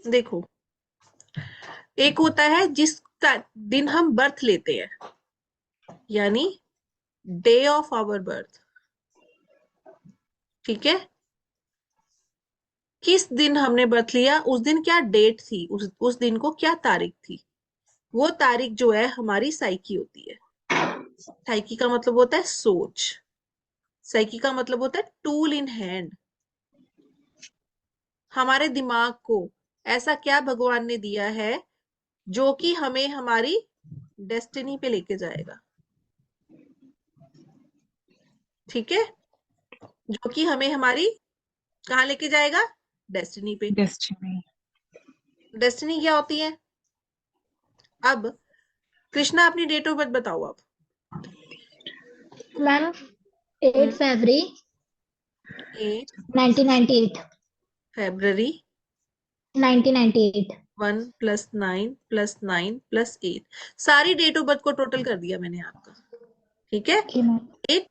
देखो, एक होता है जिस दिन हम बर्थ लेते हैं, यानी डे ऑफ आवर बर्थ। ठीक है, किस दिन हमने बर्थ लिया, उस दिन क्या डेट थी, उस दिन को क्या तारीख थी, वो तारीख जो है हमारी साइकी होती है। साइकी का मतलब होता है सोच। साइकी का मतलब होता है टूल इन हैंड। हमारे दिमाग को ऐसा क्या भगवान ने दिया है जो कि हमें हमारी डेस्टिनी पे लेके जाएगा। ठीक है, जो कि हमें हमारी कहाँ लेके जाएगा, डेस्टिनी पे। डेस्टिनी। डेस्टिनी क्या होती है? अब कृष्णा अपनी डेट ऑफ बर्थ बताओ अब। मैम 8 हम्म, फरवरी 8 1998। फरवरी 1998। 1 + 9 + 9 + 8, सारी डेट ऑफ बर्थ को टोटल कर दिया मैंने आपका। ठीक है, ओके मैम। 8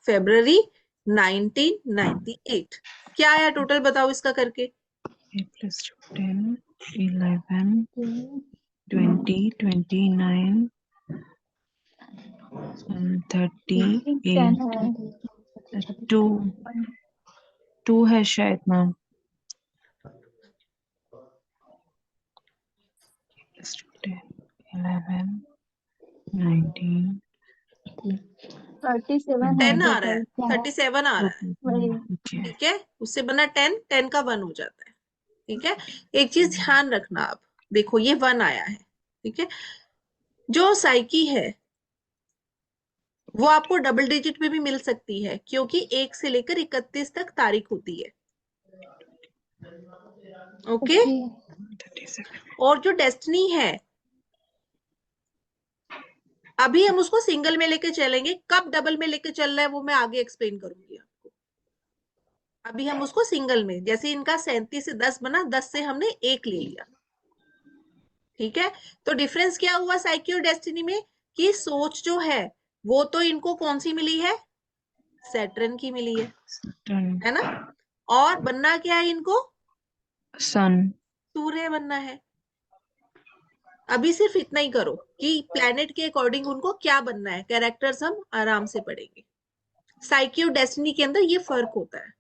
फरवरी 1998। क्या आया टोटल, बताओ इसका करके। 8 + 2 10 11 20 29 38 2 2 है शायद मैम। 10 11 19 37 है 10 आ रहा है, टोटल क्या? 37 आ रहा है। वही। ओके। ठीक है, उससे बना 10, 10 का 1 हो जाता है। ठीक है, एक चीज ध्यान रखना आप, देखो ये 1 आया है। ठीक है, जो साइकी है वो आपको डबल डिजिट में भी मिल सकती है, क्योंकि 1 से लेकर 31 तक तारीख होती है। Okay, okay. 37 और जो डेस्टिनी है, अभी हम उसको सिंगल में लेके चलेंगे, कब डबल में लेके चल रहा है वो मैं आगे एक्सप्लेन करूंगी आपको। अभी हम उसको सिंगल में, जैसे इनका 37 से 10 बना, 10 से हमने 1 ले लिया। ठीक है, तो डिफरेंस क्या हुआ साइकी और डेस्टिनी में, कि सोच जो है वो तो इनको कौन सी मिली है, सैटर्न की मिली है ना। और बनना क्या है इनको, सन। सूर्य बनना है। अभी सिर्फ इतना ही करो कि प्लेनेट के अकॉर्डिंग उनको क्या बनना है, कैरेक्टर्स हम आराम से पढ़ेंगे। साइकी और डेस्टिनी के अंदर ये फर्क होता है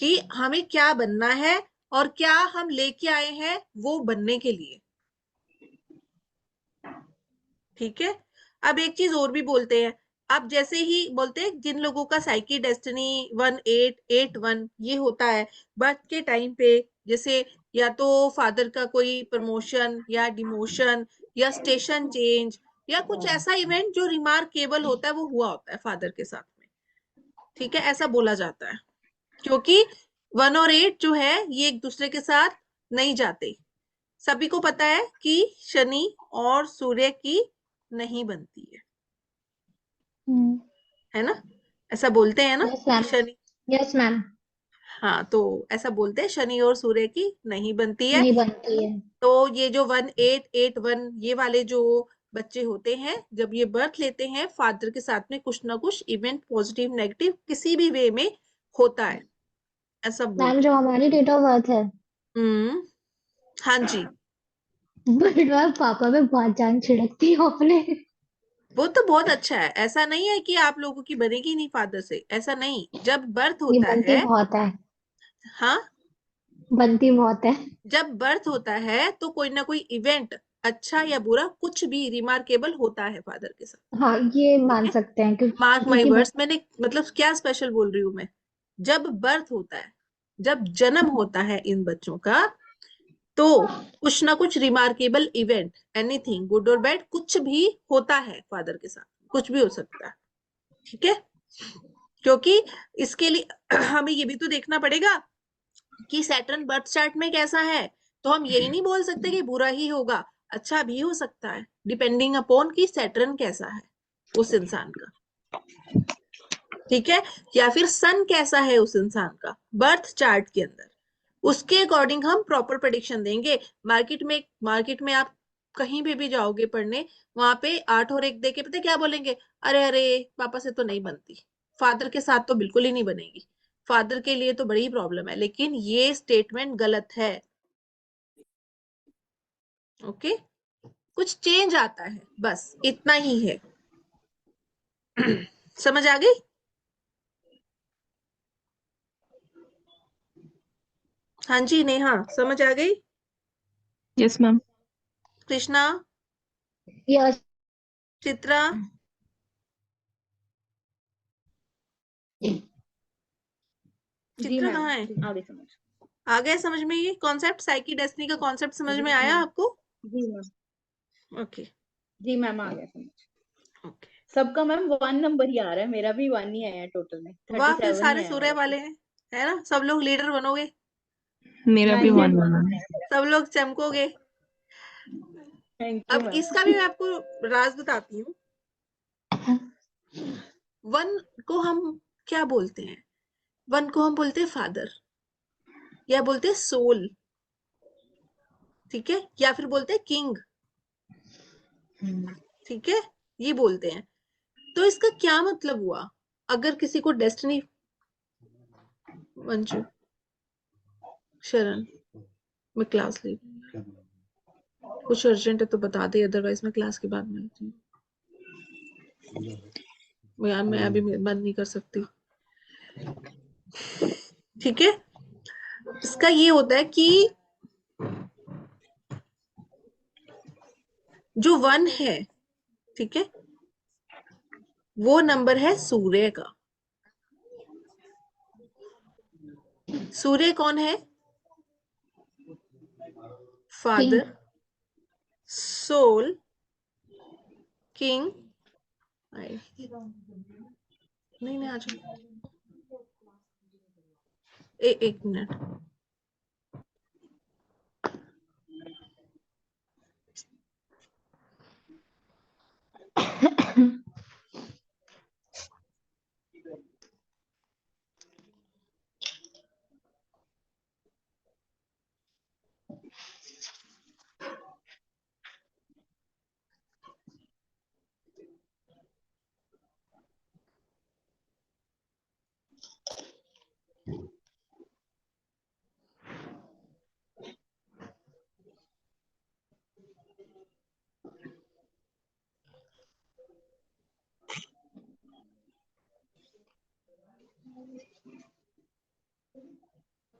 कि हमें क्या बनना है और क्या हम लेके आए हैं वो बनने के लिए। ठीक है, अब एक चीज और भी बोलते हैं। अब जैसे ही बोलते हैं जिन लोगों का साइकी डेस्टिनी 1881 ये होता है बर्थ के टाइम पे, जैसे या तो फादर का कोई प्रमोशन या डिमोशन या स्टेशन चेंज या कुछ ऐसा इवेंट जो रिमार्केबल होता है वो हुआ होता है फादर के साथ में। ठीक है, ऐसा बोला जाता है, क्योंकि 1 और 8 जो है ये एक दूसरे के साथ नहीं जाते। सभी को पता है कि शनि और सूर्य की नहीं बनती है ना, ऐसा बोलते हैं ना यस कि मैम। शनि। Yes ma'am. हाँ, तो ऐसा बोलते हैं शनि और सूर्य की नहीं बनती है। नहीं बनती है। तो ये जो 1881 ये वाले जो बच्चे होते हैं, जब ये बर्थ लेते हैं फादर के साथ में कुछ ना कुछ इवेंट पॉजिटिव नेगेटिव किसी भी वे में होता है, ऐसा मैम बोलते जो हमारी डेट ऑफ बर्थ है, हैं। हाँ जी, बट मैम पापा में बहुत जान छिड़कती हूँ अपने। वो तो बहुत अच्छा है, ऐसा नहीं है कि आप लोगों की बनेगी नहीं फादर से, ऐसा नहीं, जब बर्थ ये होता बनती है। बहुत है। हाँ, बनती बहुत है। जब बर्थ होता है तो कोई ना कोई इवेंट, अच्छा या बुरा कुछ भी रिमार्केबल होता है फादर के साथ। हाँ ये ठीक मान है, सकते हैं मार्क माई क्योंकि वर्ड्स, मैंने मतलब क्या स्पेशल बोल रही हूं मैं। जब बर्थ होता है, जब जन्म होता है इन बच्चों का, तो कुछ ना कुछ रिमार्केबल इवेंट, एनीथिंग गुड और बैड कुछ भी होता है फादर के साथ, कुछ भी हो सकता है। ठीक है, क्योंकि इसके लिए हमें ये भी तो देखना पड़ेगा कि सैटर्न बर्थ चार्ट में कैसा है। तो हम यही नहीं बोल सकते कि बुरा ही होगा, अच्छा भी हो सकता है, डिपेंडिंग अपॉन कि सैटर्न कैसा है उस इंसान का। ठीक है, या फिर सन कैसा है उस इंसान का बर्थ चार्ट के अंदर, उसके अकॉर्डिंग हम प्रॉपर प्रेडिक्शन देंगे। मार्केट में आप कहीं भी जाओगे पढ़ने, वहां पे 8 और 1 देके पता है क्या बोलेंगे, अरे अरे पापा से तो नहीं बनती, फादर के साथ तो बिल्कुल ही नहीं बनेगी, फादर के लिए तो बड़ी प्रॉब्लम है, लेकिन ये स्टेटमेंट गलत है। ओके, कुछ चेंज आता है, बस इतना ही है। समझ आ गई? हाँ जी नेहा, समझ आ गई? Yes ma'am. Krishna, yes Chitra, जी चित्रा मैम, कहाँ है? आगे समझ। आ गया समझ में ये कॉन्सेप्ट? साइकी डेस्टिनी का कॉन्सेप्ट समझ में आया आपको? जी मैम, ओके जी मैम, आ गया समझ। ओके। सबका मैम 1 नंबर ही आ रहा है, मेरा भी 1 ही आया टोटल में, वाह, फिर 37 ही सारे आया सूर्य मेरा। वाले हैं, है ना? सब लोग लीडर बनोगे, मेरा भी 1 91 मैम। आया मेरा। सब लोग चमकोगे। थैंक यू अब मैम। इसका भी मैं आपको राज बताती हूँ। 1 को हम क्या बोलते हैं? 1 को हम बोलते हैं फादर, या बोलते हैं सोल, ठीक है, या फिर बोलते हैं किंग, ठीक है, ये बोलते हैं। तो इसका क्या मतलब हुआ? अगर किसी को डेस्टिनी, मंजू, शरण, मैं क्लास ले रही हूँ, कुछ अर्जेंट है तो बता दे, अदरवाइज मैं क्लास के बाद मिलती हूँ। मैं अभी बंद नहीं कर सकती, ठीक है। इसका ये होता है कि जो 1 है, ठीक है, वो नंबर है सूर्य का। सूर्य कौन है? Father, soul, king. नहीं आ जाओ, एक मिनट।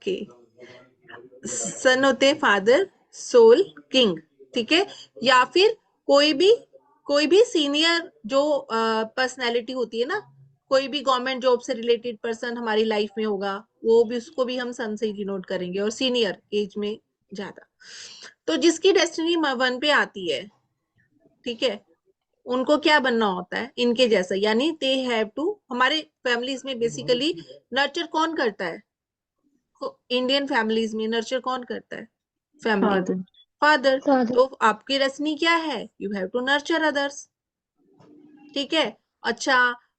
ओके, सन होते हैं फादर, सोल, किंग, ठीक है। या फिर कोई भी सीनियर जो पर्सनैलिटी होती है ना, कोई भी गवर्नमेंट जॉब से रिलेटेड पर्सन हमारी लाइफ में होगा, वो भी, उसको भी हम सन से ही डिनोट करेंगे, और सीनियर एज में ज्यादा। तो जिसकी डेस्टिनी 1 पे आती है, ठीक है, उनको क्या बनना होता है? इनके जैसा, यानी दे हैव टू, हमारे फैमिलीज में बेसिकली नर्चर कौन करता है? इंडियन फैमिलीज में नर्चर कौन करता है? Family, father. फादर। फादर तो आपकी रसनी क्या है? You have to nurture others, ठीक है। अच्छा,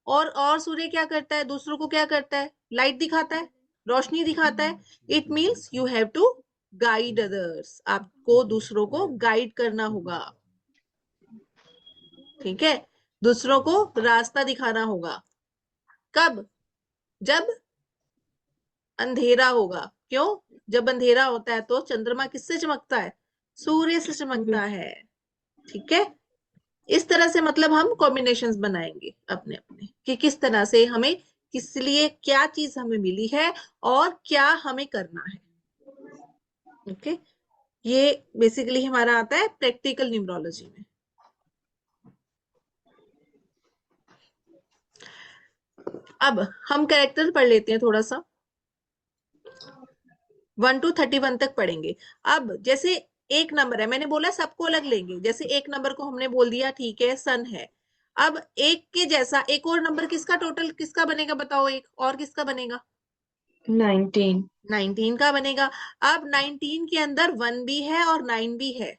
और सूर्य क्या करता है? दूसरों को क्या करता है? लाइट दिखाता है, रोशनी दिखाता है। It means you have to guide others, आपको दूसरों को गाइड करना होगा, ठीक है, दूसरों को रास्ता दिखाना होगा। कब? जब अंधेरा होगा। क्यों? जब अंधेरा होता है तो चंद्रमा किससे चमकता है? सूर्य से चमकता है, ठीक है। इस तरह से मतलब हम कॉम्बिनेशंस बनाएंगे अपने अपने, कि किस तरह से हमें, किस लिए क्या चीज हमें मिली है, और क्या हमें करना है, ओके। ये बेसिकली हमारा आता है प्रैक्टिकल न्यूमरोलॉजी में। अब हम कैरेक्टर पढ़ लेते हैं थोड़ा सा, 1 to 31 तक पढ़ेंगे। अब जैसे एक नंबर है, मैंने बोला सबको अलग लेंगे, जैसे एक नंबर को हमने बोल दिया, ठीक है, सन है। अब एक के जैसा एक और नंबर किसका, टोटल किसका बनेगा बताओ? एक और किसका बनेगा? 19। 19 का बनेगा। अब 19 के अंदर 1 भी है और 9 भी है,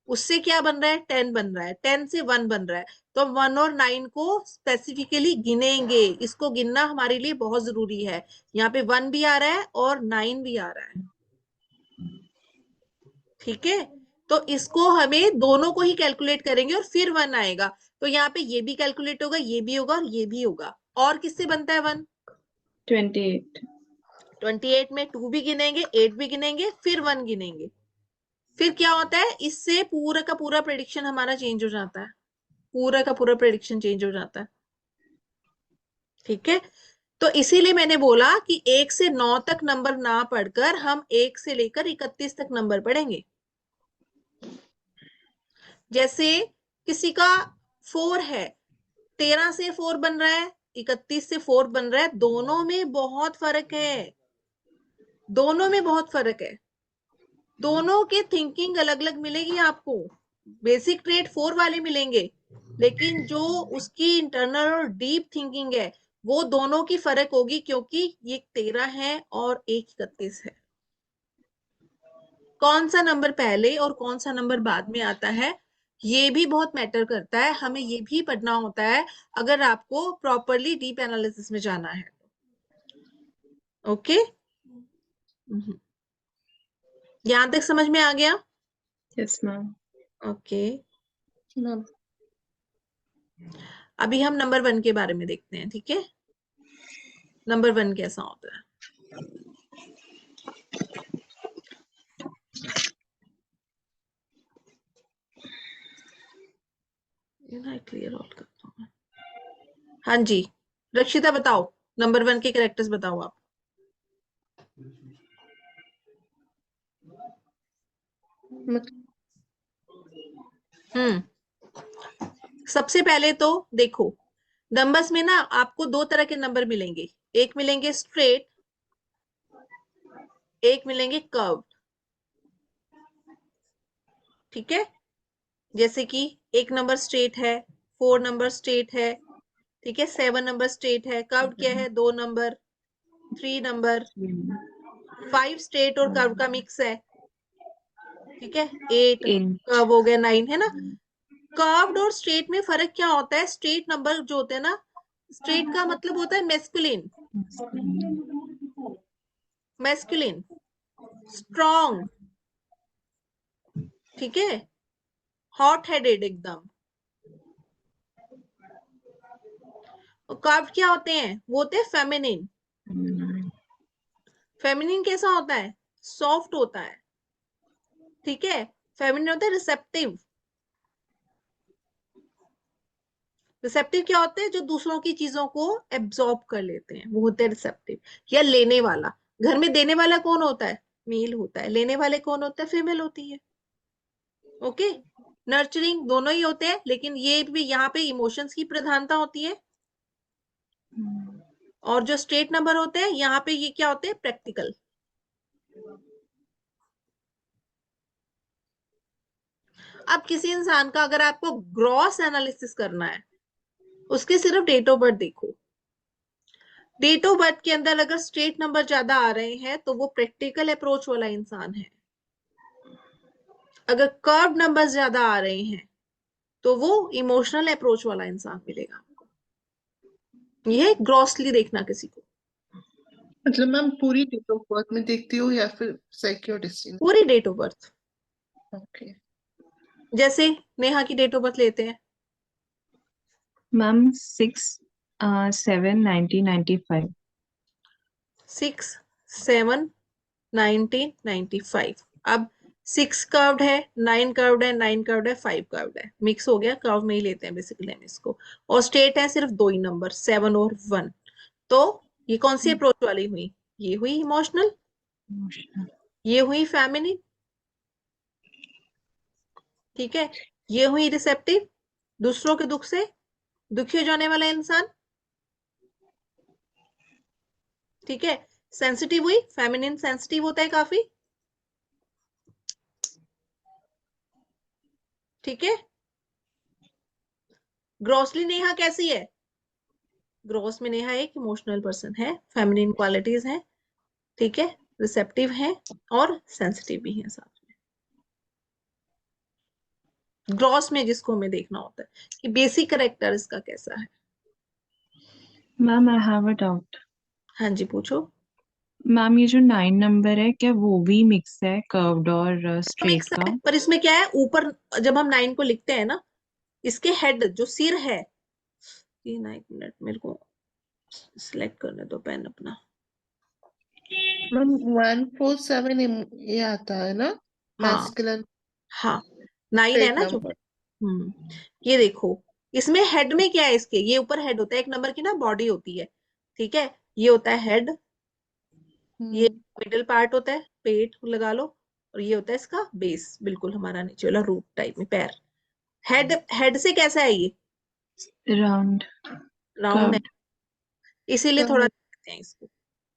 उससे क्या बन रहा है? 10 बन रहा है, 10 से 1 बन रहा है। तो 1 और 9 को स्पेसिफिकली गिनेंगे, इसको गिनना हमारे लिए बहुत जरूरी है। यहाँ पे 1 भी आ रहा है और 9 भी आ रहा है, ठीक है। तो इसको हमें दोनों को ही कैलकुलेट करेंगे और फिर 1 आएगा। तो यहाँ पे ये भी कैलकुलेट होगा, ये भी होगा और ये भी होगा। और किससे बनता है 1? 28। 28 में 2 भी गिनेंगे, 8 भी गिनेंगे, फिर 1 गिनेंगे, फिर क्या होता है, इससे पूरा का पूरा प्रेडिक्शन हमारा चेंज हो जाता है, पूरा का पूरा प्रेडिक्शन चेंज हो जाता है। ठीक है, तो इसीलिए मैंने बोला कि 1 से 9 तक नंबर ना पढ़कर हम 1 से लेकर 31 तक नंबर पढ़ेंगे। जैसे किसी का 4 है, 13 से 4 बन रहा है, 31 से 4 बन रहा है, दोनों में बहुत फर्क है, दोनों में बहुत फर्क है, दोनों के थिंकिंग अलग अलग मिलेगी आपको। बेसिक ट्रेड 4 वाले मिलेंगे, लेकिन जो उसकी इंटरनल और डीप थिंकिंग है वो दोनों की फर्क होगी, क्योंकि ये 13 है और एक 31 है। कौन सा नंबर पहले और कौन सा नंबर बाद में आता है ये भी बहुत मैटर करता है, हमें ये भी पढ़ना होता है अगर आपको प्रॉपरली डीप एनालिसिस में जाना है। ओके, यहां तक समझ में आ गया? Yes ma'am. ओके, मैम अभी हम नंबर 1 के बारे में देखते हैं। ठीक है, नंबर 1 कैसा होता है? ये ना क्लियर आउट करता हूँ मैं। हाँ जी, रक्षिता बताओ, नंबर 1 के कैरेक्टर्स बताओ आप। सबसे पहले तो देखो, नंबर्स में ना आपको 2 तरह के नंबर मिलेंगे, एक मिलेंगे स्ट्रेट, एक मिलेंगे कर्व। ठीक है, जैसे कि एक नंबर स्ट्रेट है, 4 नंबर स्ट्रेट है, ठीक है, 7 नंबर स्ट्रेट है, कर्व क्या है, 2 नंबर, 3 नंबर, 5 स्ट्रेट और कर्व का मिक्स है, ठीक है, 8 8। कर्व हो गया, 9 है ना। कर्व्ड और स्ट्रेट में फर्क क्या होता है? स्ट्रेट नंबर जो होते हैं ना, स्ट्रेट का मतलब होता है मैस्कुलिन, मैस्कुलिन, स्ट्रॉन्ग, ठीक है, हॉट हेडेड एकदम। और कर्व्ड क्या होते हैं? वो होते हैं फेमिनिन। फेमिनिन कैसा होता है? सॉफ्ट होता है, ठीक है, फेमिनिन होता है रिसेप्टिव। रिसेप्टिव क्या होते हैं? जो दूसरों की चीजों को एब्जॉर्ब कर लेते हैं, वो होते हैं रिसेप्टिव। या लेने वाला, घर में देने वाला कौन होता है? मेल होता है। लेने वाले कौन होता है? फीमेल होती है। ओके, नर्चरिंग दोनों ही होते हैं, लेकिन ये भी यहाँ पे इमोशंस की प्रधानता होती है। और जो स्ट्रेट नंबर होते हैं यहाँ पे ये क्या होते हैं? प्रैक्टिकल। अब किसी इंसान का अगर आपको ग्रॉस एनालिसिस करना है, उसके सिर्फ डेट ऑफ बर्थ देखो। डेट ऑफ बर्थ के अंदर अगर स्ट्रेट नंबर ज्यादा आ रहे हैं तो वो प्रैक्टिकल अप्रोच वाला इंसान है। अगर कर्व नंबर ज्यादा आ रहे हैं तो वो इमोशनल अप्रोच वाला इंसान मिलेगा आपको। ये ग्रॉसली देखना किसी को। मतलब मैम पूरी डेट ऑफ बर्थ में देखती हो या फिर सेक्योरिटी? पूरी डेट ऑफ बर्थ, ओके। जैसे नेहा की डेट ऑफ बर्थ लेते हैं। मैम 6/7/1995। 6/7/1995। अब 6 कर्व्ड है, 9 कर्व्ड है, 9 कर्व्ड है, 5 कर्व्ड है, मिक्स हो गया, कर्व में ही लेते हैं बेसिकली हम इसको। और स्ट्रेट है सिर्फ 2 ही नंबर, 7 और 1। तो ये कौन सी अप्रोच वाली हुई? ये हुई इमोशनल, ये हुई फेमिनिन, ठीक है, ये हुई रिसेप्टिव, दूसरों के दुख से दुखी हो जाने वाला इंसान, ठीक है, सेंसिटिव हुई, फेमिनिन सेंसिटिव होता है काफी, ठीक है। ग्रॉसली नेहा कैसी है? ग्रॉस में नेहा एक इमोशनल पर्सन है, फेमिनिन क्वालिटीज हैं, ठीक है, रिसेप्टिव है और सेंसिटिव भी है साथ में। ग्रॉस में जिसको हमें देखना होता है कि बेसिक करेक्टर इसका कैसा है। Ma'am I have a doubt. हाँ जी, पूछो। मैम ये जो 9 नंबर है, क्या वो भी मिक्स है कर्व्ड और स्ट्रेट मिक्स का? है, पर इसमें क्या है, ऊपर जब हम 9 को लिखते हैं ना, इसके हेड जो सिर है, ये ना, 1 मिनट मेरे को सिलेक्ट करने दो पेन अपना। मैम 147 ये आता है ना? हाँ masculine हाँ, 9 है trait ना जो। number. ये देखो, इसमें हेड में क्या है, इसके ये ऊपर हेड होता है, एक नंबर की ना बॉडी होती है, ठीक है, ये होता है हेड, ये हम्म, मिडिल पार्ट होता है, पेट लगा लो, और ये होता है इसका बेस, बिल्कुल हमारा नीचे वाला रूट टाइप में पैर। हेड, हेड से कैसा है ये, राउंड राउंड है, कर्व्ड। इसीलिए थोड़ा curve. देखते हैं इसको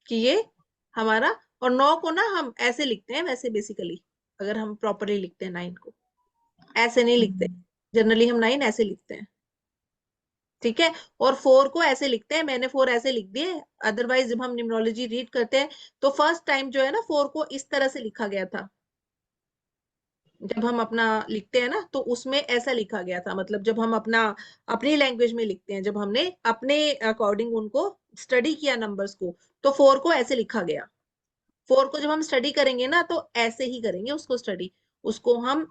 कि ये हमारा, और 9 को ना हम ऐसे लिखते हैं वैसे बेसिकली, अगर हम प्रॉपरली लिखते हैं 9 को, ऐसे नहीं लिखते, जनरली हम 9 ऐसे लिखते हैं, ठीक है। और 4 को ऐसे लिखते हैं, मैंने 4 ऐसे लिख दिए, अदरवाइज जब हम न्यूमरोलॉजी रीड करते हैं तो फर्स्ट टाइम जो है ना 4 को इस तरह से लिखा गया था, जब हम अपना लिखते हैं ना तो उसमें ऐसा लिखा गया था, मतलब जब हम अपना अपनी लैंग्वेज में लिखते हैं, जब हमने अपने अकॉर्डिंग उनको स्टडी किया नंबर्स को, तो 4 को ऐसे लिखा गया। 4 को जब हम स्टडी करेंगे ना तो ऐसे ही करेंगे उसको स्टडी, उसको हम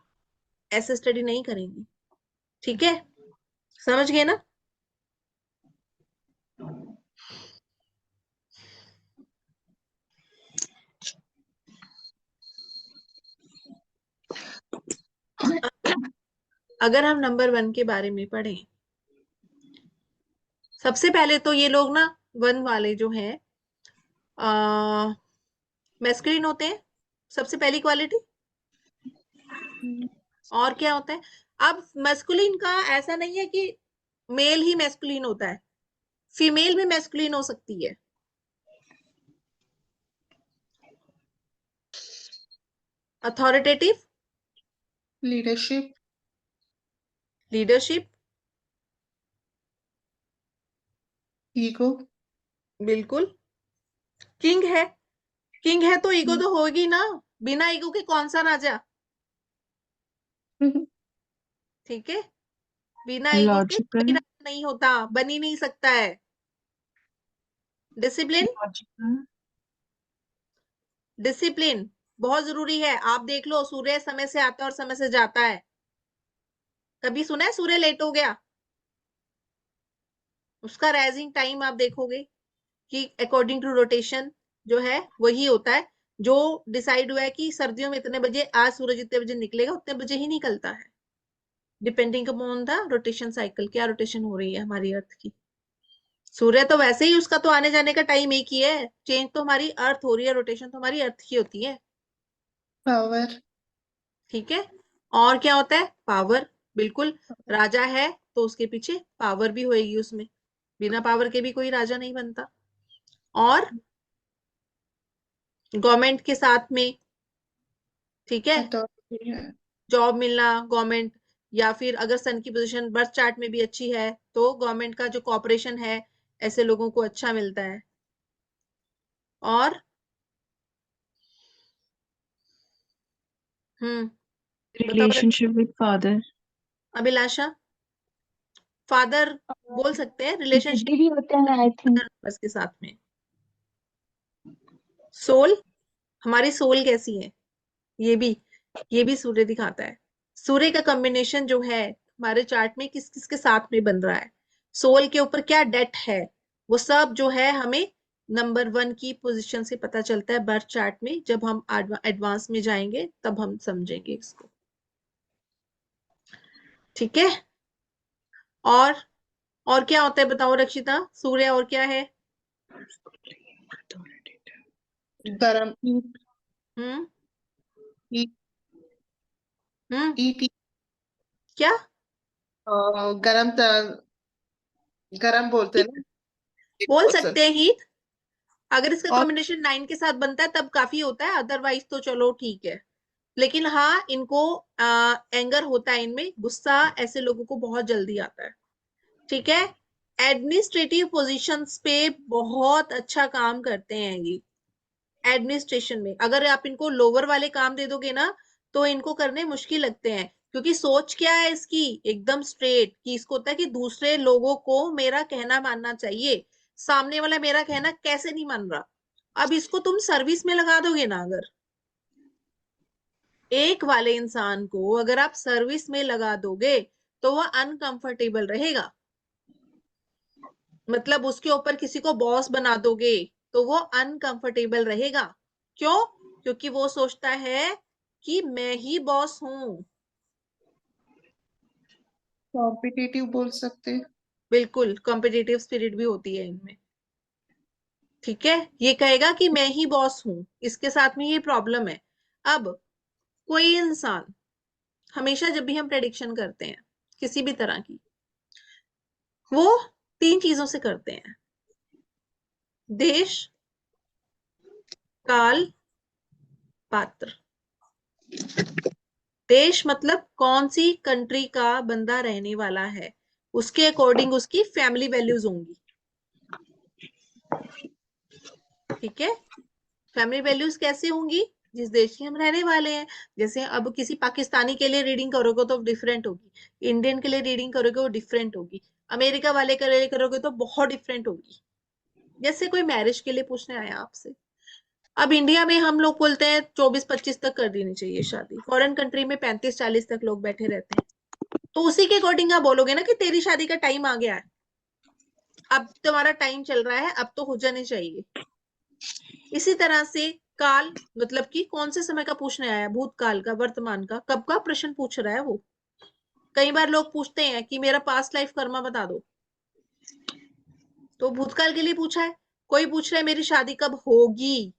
ऐसे स्टडी नहीं करेंगे, ठीक है, समझ गए ना। अगर हम नंबर 1 के बारे में पढ़ें, सबसे पहले तो ये लोग ना 1 वाले जो हैं मैस्कुलिन होते हैं, सबसे पहली क्वालिटी। हम्म, और क्या होता है, अब मैस्कुलिन का ऐसा नहीं है कि मेल ही मैस्कुलिन होता है, फीमेल भी मैस्कुलिन हो सकती है। Authoritative, leadership, leadership, ego. बिल्कुल। किंग है, किंग है तो ईगो तो होगी ना, बिना ईगो के कौन सा राजा, ठीक है, बिना ईगो के कोई लॉजिकल। राजा नहीं होता, बन ही नहीं सकता है। Discipline, logical. डिसिप्लिन बहुत जरूरी है, आप देख लो सूर्य समय से आता है और समय से जाता है, कभी सुना है सूर्य लेट हो गया, उसका राइजिंग टाइम आप देखोगे कि अकॉर्डिंग टू रोटेशन जो है वही होता है, जो डिसाइड हुआ है कि सर्दियों में इतने बजे आज सूरज इतने बजे निकलेगा, उतने बजे ही निकलता है, depending upon the rotation cycle, क्या रोटेशन हो रही है हमारी अर्थ की। सूर्य तो वैसे ही उसका तो आने जाने का टाइम एक ही है, चेंज तो हमारी अर्थ हो रही है, रोटेशन तो हमारी अर्थ की होती है, Power. ठीक है। और क्या होता है, पावर, बिल्कुल, राजा है तो उसके पीछे पावर भी होएगी उसमें, बिना पावर के भी कोई राजा नहीं बनता। और गवर्नमेंट के साथ में, ठीक है, Authority है. जॉब मिलना गवर्नमेंट, या फिर अगर सन की पोजीशन बर्थ चार्ट में भी अच्छी है तो गवर्नमेंट का जो कॉपरेशन है ऐसे लोगों को अच्छा मिलता है। और बताओ relationship with father. Abhilasha, father बोल सकते हैं, रिलेशनशिप जिद्दी भी होते हैं आई थिंक। नंबर्स के साथ में। सोल, हमारी सोल कैसी है, ये भी, ये भी सूर्य दिखाता है, सूर्य का कॉम्बिनेशन जो है हमारे चार्ट में किस किस के साथ में बन रहा है, सोल के ऊपर क्या डेट है, वो सब जो है हमें नंबर 1 की पोजीशन से पता चलता है बर्थ चार्ट में, जब हम एडवांस में जाएंगे तब हम समझेंगे इसको, ठीक है। और और क्या होता है बताओ रक्षिता, सूर्य और क्या है। गरम. Eat. हम्म Eat. हम्म Eat. क्या, गरम गरम बोलते हैं ना एक बोल पर्सन. सकते हैं हीट, अगर इसका और कॉम्बिनेशन 9 के साथ बनता है तब काफी होता है, अदरवाइज तो चलो ठीक है। लेकिन हाँ, इनको एंगर होता है, इनमें गुस्सा ऐसे लोगों को बहुत जल्दी आता है, ठीक है। एडमिनिस्ट्रेटिव पोजीशंस पे बहुत अच्छा काम करते हैं ये, एडमिनिस्ट्रेशन में अगर आप इनको लोअर वाले काम दे दोगे ना तो इनको करने मुश्किल लगते हैं, क्योंकि सोच क्या है इसकी, एकदम स्ट्रेट, कि इसको होता है कि दूसरे लोगों को मेरा कहना मानना चाहिए, सामने वाला मेरा कहना कैसे नहीं मान रहा। अब इसको तुम सर्विस में लगा दोगे ना, अगर एक वाले इंसान को अगर आप सर्विस में लगा दोगे तो वह अनकंफर्टेबल रहेगा, मतलब उसके ऊपर किसी को बॉस बना दोगे तो वो अनकंफर्टेबल रहेगा। क्यों, क्योंकि वो सोचता है कि मैं ही बॉस हूं। कॉम्पिटिटिव बोल सकते हैं। बिल्कुल, कॉम्पिटिटिव स्पिरिट भी होती है इनमें। ठीक है, ये कहेगा कि मैं ही बॉस हूं, इसके साथ में ये प्रॉब्लम है। अब कोई इंसान, हमेशा जब भी हम प्रेडिक्शन करते हैं किसी भी तरह की, वो 3 चीजों से करते हैं: देश, काल, पात्र। देश मतलब कौन सी कंट्री का बंदा रहने वाला है, उसके अकॉर्डिंग उसकी फैमिली वैल्यूज होंगी। ठीक है, फैमिली वैल्यूज कैसे होंगी? जिस देश के हम रहने वाले हैं। जैसे अब किसी पाकिस्तानी के लिए रीडिंग करोगे तो डिफरेंट होगी, इंडियन के लिए रीडिंग करोगे वो डिफरेंट होगी, अमेरिका वाले के लिए करोगे तो बहुत डिफरेंट होगी। जैसे कोई मैरिज के लिए पूछने आया आपसे, अब इंडिया में हम लोग बोलते हैं 24-25 तक कर देनी चाहिए शादी, फॉरेन कंट्री में 35-40 तक लोग बैठे रहते हैं। तो उसी के अकॉर्डिंग आप बोलोगे ना कि तेरी शादी का टाइम आ गया है, अब तुम्हारा टाइम चल रहा है, अब तो हो जाने चाहिए। इसी तरह से काल मतलब कि कौन से समय का पूछने आया, भूतकाल का, वर्तमान का, कब का प्रश्न पूछ रहा है वो। कई बार लोग पूछते हैं कि मेरा पास्ट लाइफ कर्मा बता दो, तो भूतकाल के लिए पूछा है। कोई पूछ रहा है मेरी शादी कब होगी।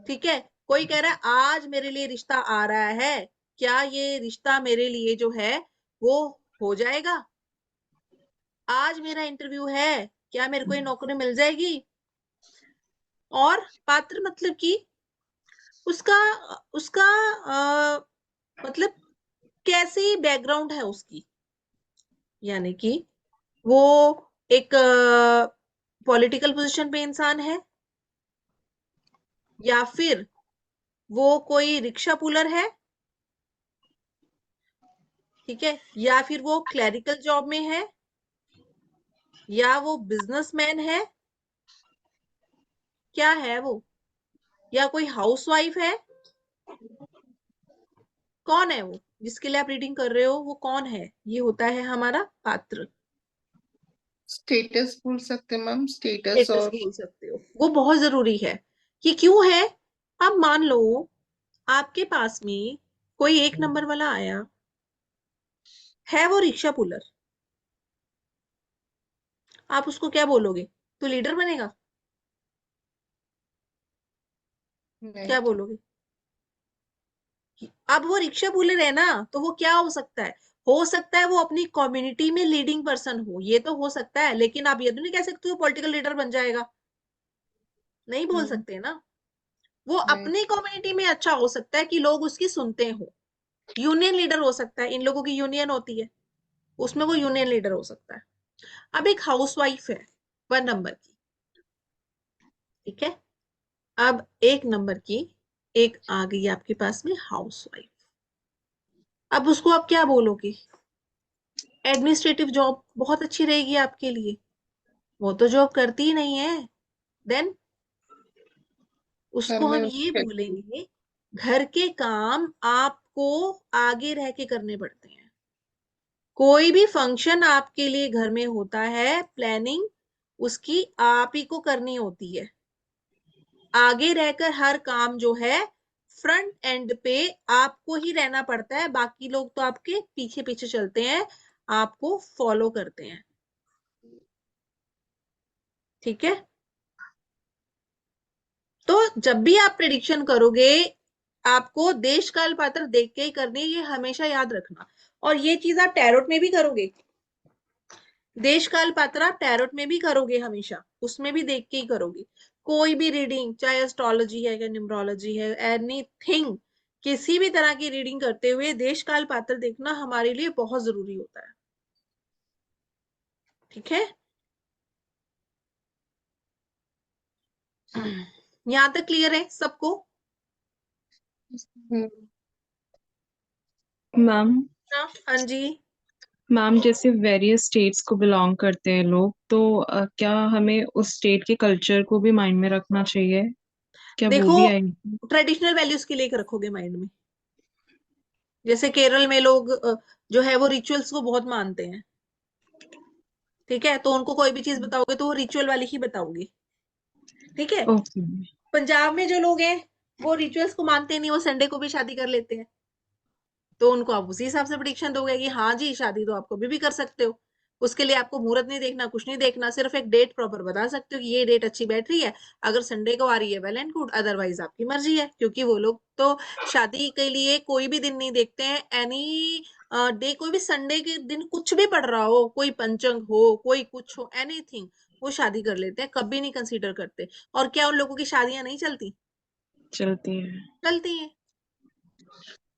ठीक है, कोई कह रहा है आज मेरे लिए रिश्ता आ रहा है, क्या ये रिश्ता मेरे लिए जो है वो हो जाएगा। आज मेरा इंटरव्यू है, क्या मेरे को ये नौकरी मिल जाएगी। और पात्र मतलब कि उसका उसका मतलब कैसी बैकग्राउंड है उसकी, यानी कि वो एक पॉलिटिकल पोजीशन पे इंसान है, या फिर वो कोई रिक्शा पुलर है, ठीक है, या फिर वो क्लरिकल जॉब में है, या वो बिजनेसमैन है, क्या है वो, या कोई हाउसवाइफ है, कौन है वो जिसके लिए आप रीडिंग कर रहे हो, वो कौन है, ये होता है हमारा पात्र। स्टेटस बोल सकते हैं मैम, स्टेटस स्टेटस और बोल सकते हो, वो बहुत जरूरी है। कि क्यों है? अब मान लो आपके पास में कोई 1 नंबर वाला आया है, वो रिक्शा पुलर, आप उसको क्या बोलोगे? तू लीडर बनेगा? नहीं। क्या बोलोगे? अब वो रिक्शा पुलर है ना, तो वो क्या हो सकता है वो अपनी कम्युनिटी में लीडिंग पर्सन हो, ये तो हो सकता है, लेकिन आप ये तो नहीं कह सकते वो पॉलिटिकल लीडर बन जाएगा। नहीं बोल हम्म, सकते ना। वो नहीं। अपनी कम्युनिटी में अच्छा हो सकता है कि लोग उसकी सुनते हो। यूनियन लीडर हो सकता है, इन लोगों की यूनियन होती है, उसमें वो यूनियन लीडर हो सकता है। अब एक हाउसवाइफ है 1 नंबर की, ठीक है, अब 1 नंबर की एक आ गई आपके पास में हाउसवाइफ। अब उसको आप क्या बोलोगे? एडमिनिस्ट्रेटिव जॉब बहुत अच्छी रहेगी आपके लिए, वो तो जॉब करती ही नहीं है। देन घर उसको में हम ये उसके बोलेंगे घर के काम आपको आगे रह के करने पड़ते हैं। कोई भी फंक्शन आपके लिए घर में होता है, प्लानिंग उसकी आप ही को करनी होती है। आगे रहकर हर काम जो है फ्रंट एंड पे आपको ही रहना पड़ता है, बाकी लोग तो आपके पीछे पीछे चलते हैं, आपको फॉलो करते हैं। ठीक है, तो जब भी आप प्रिडिक्शन करोगे आपको देश काल पात्र देख के ही करनी है, ये हमेशा याद रखना। और ये चीज आप टैरोट में भी करोगे, देश काल पात्र आप टैरोट में भी करोगे, हमेशा उसमें भी देख के ही करोगे। कोई भी रीडिंग, चाहे एस्ट्रोलॉजी है या न्यूमरोलॉजी है, एनीथिंग, किसी भी तरह की रीडिंग करते हुए देश काल पात्र देखना हमारे लिए बहुत जरूरी होता है। ठीक है, यहां तक क्लियर है सबको? हम्म, मैम हाँ जी। मैम जैसे वेरियस स्टेट्स को बिलोंग करते हैं लोग, तो क्या हमें उस स्टेट के कल्चर को भी माइंड में रखना चाहिए? क्या वो देखो, भी आएगी? ट्रेडिशनल वैल्यूज के लिए रखोगे माइंड में। जैसे केरल में लोग जो है वो रिचुअल्स को बहुत मानते हैं, ठीक है, तो उनको कोई भी चीज बताओगे तो वो रिचुअल वाली ही बताओगे। ठीक है, ओके। पंजाब में जो लोग हैं वो रिचुअल्स को मानते नहीं, वो संडे को भी शादी कर लेते हैं। तो उनको आप उसी हिसाब से प्रिडिक्शन दोगे कि हाँ जी शादी तो आप कभी भी कर सकते हो। उसके लिए आपको मुहूर्त नहीं देखना, कुछ नहीं देखना, सिर्फ एक डेट प्रॉपर बता सकते हो कि ये डेट अच्छी बैठ रही है। अगर संडे को आ रही है वेल एंड गुड, अदरवाइज आपकी मर्जी है, क्योंकि वो लोग तो शादी के लिए कोई भी दिन नहीं देखते हैं। एनी डे, कोई भी संडे के दिन कुछ भी पड़ रहा हो, कोई पंचंग हो, कोई कुछ हो, एनीथिंग, वो शादी कर लेते हैं, कभी नहीं कंसीडर करते। और क्या उन लोगों की शादियां नहीं चलती? चलती है। चलती हैं,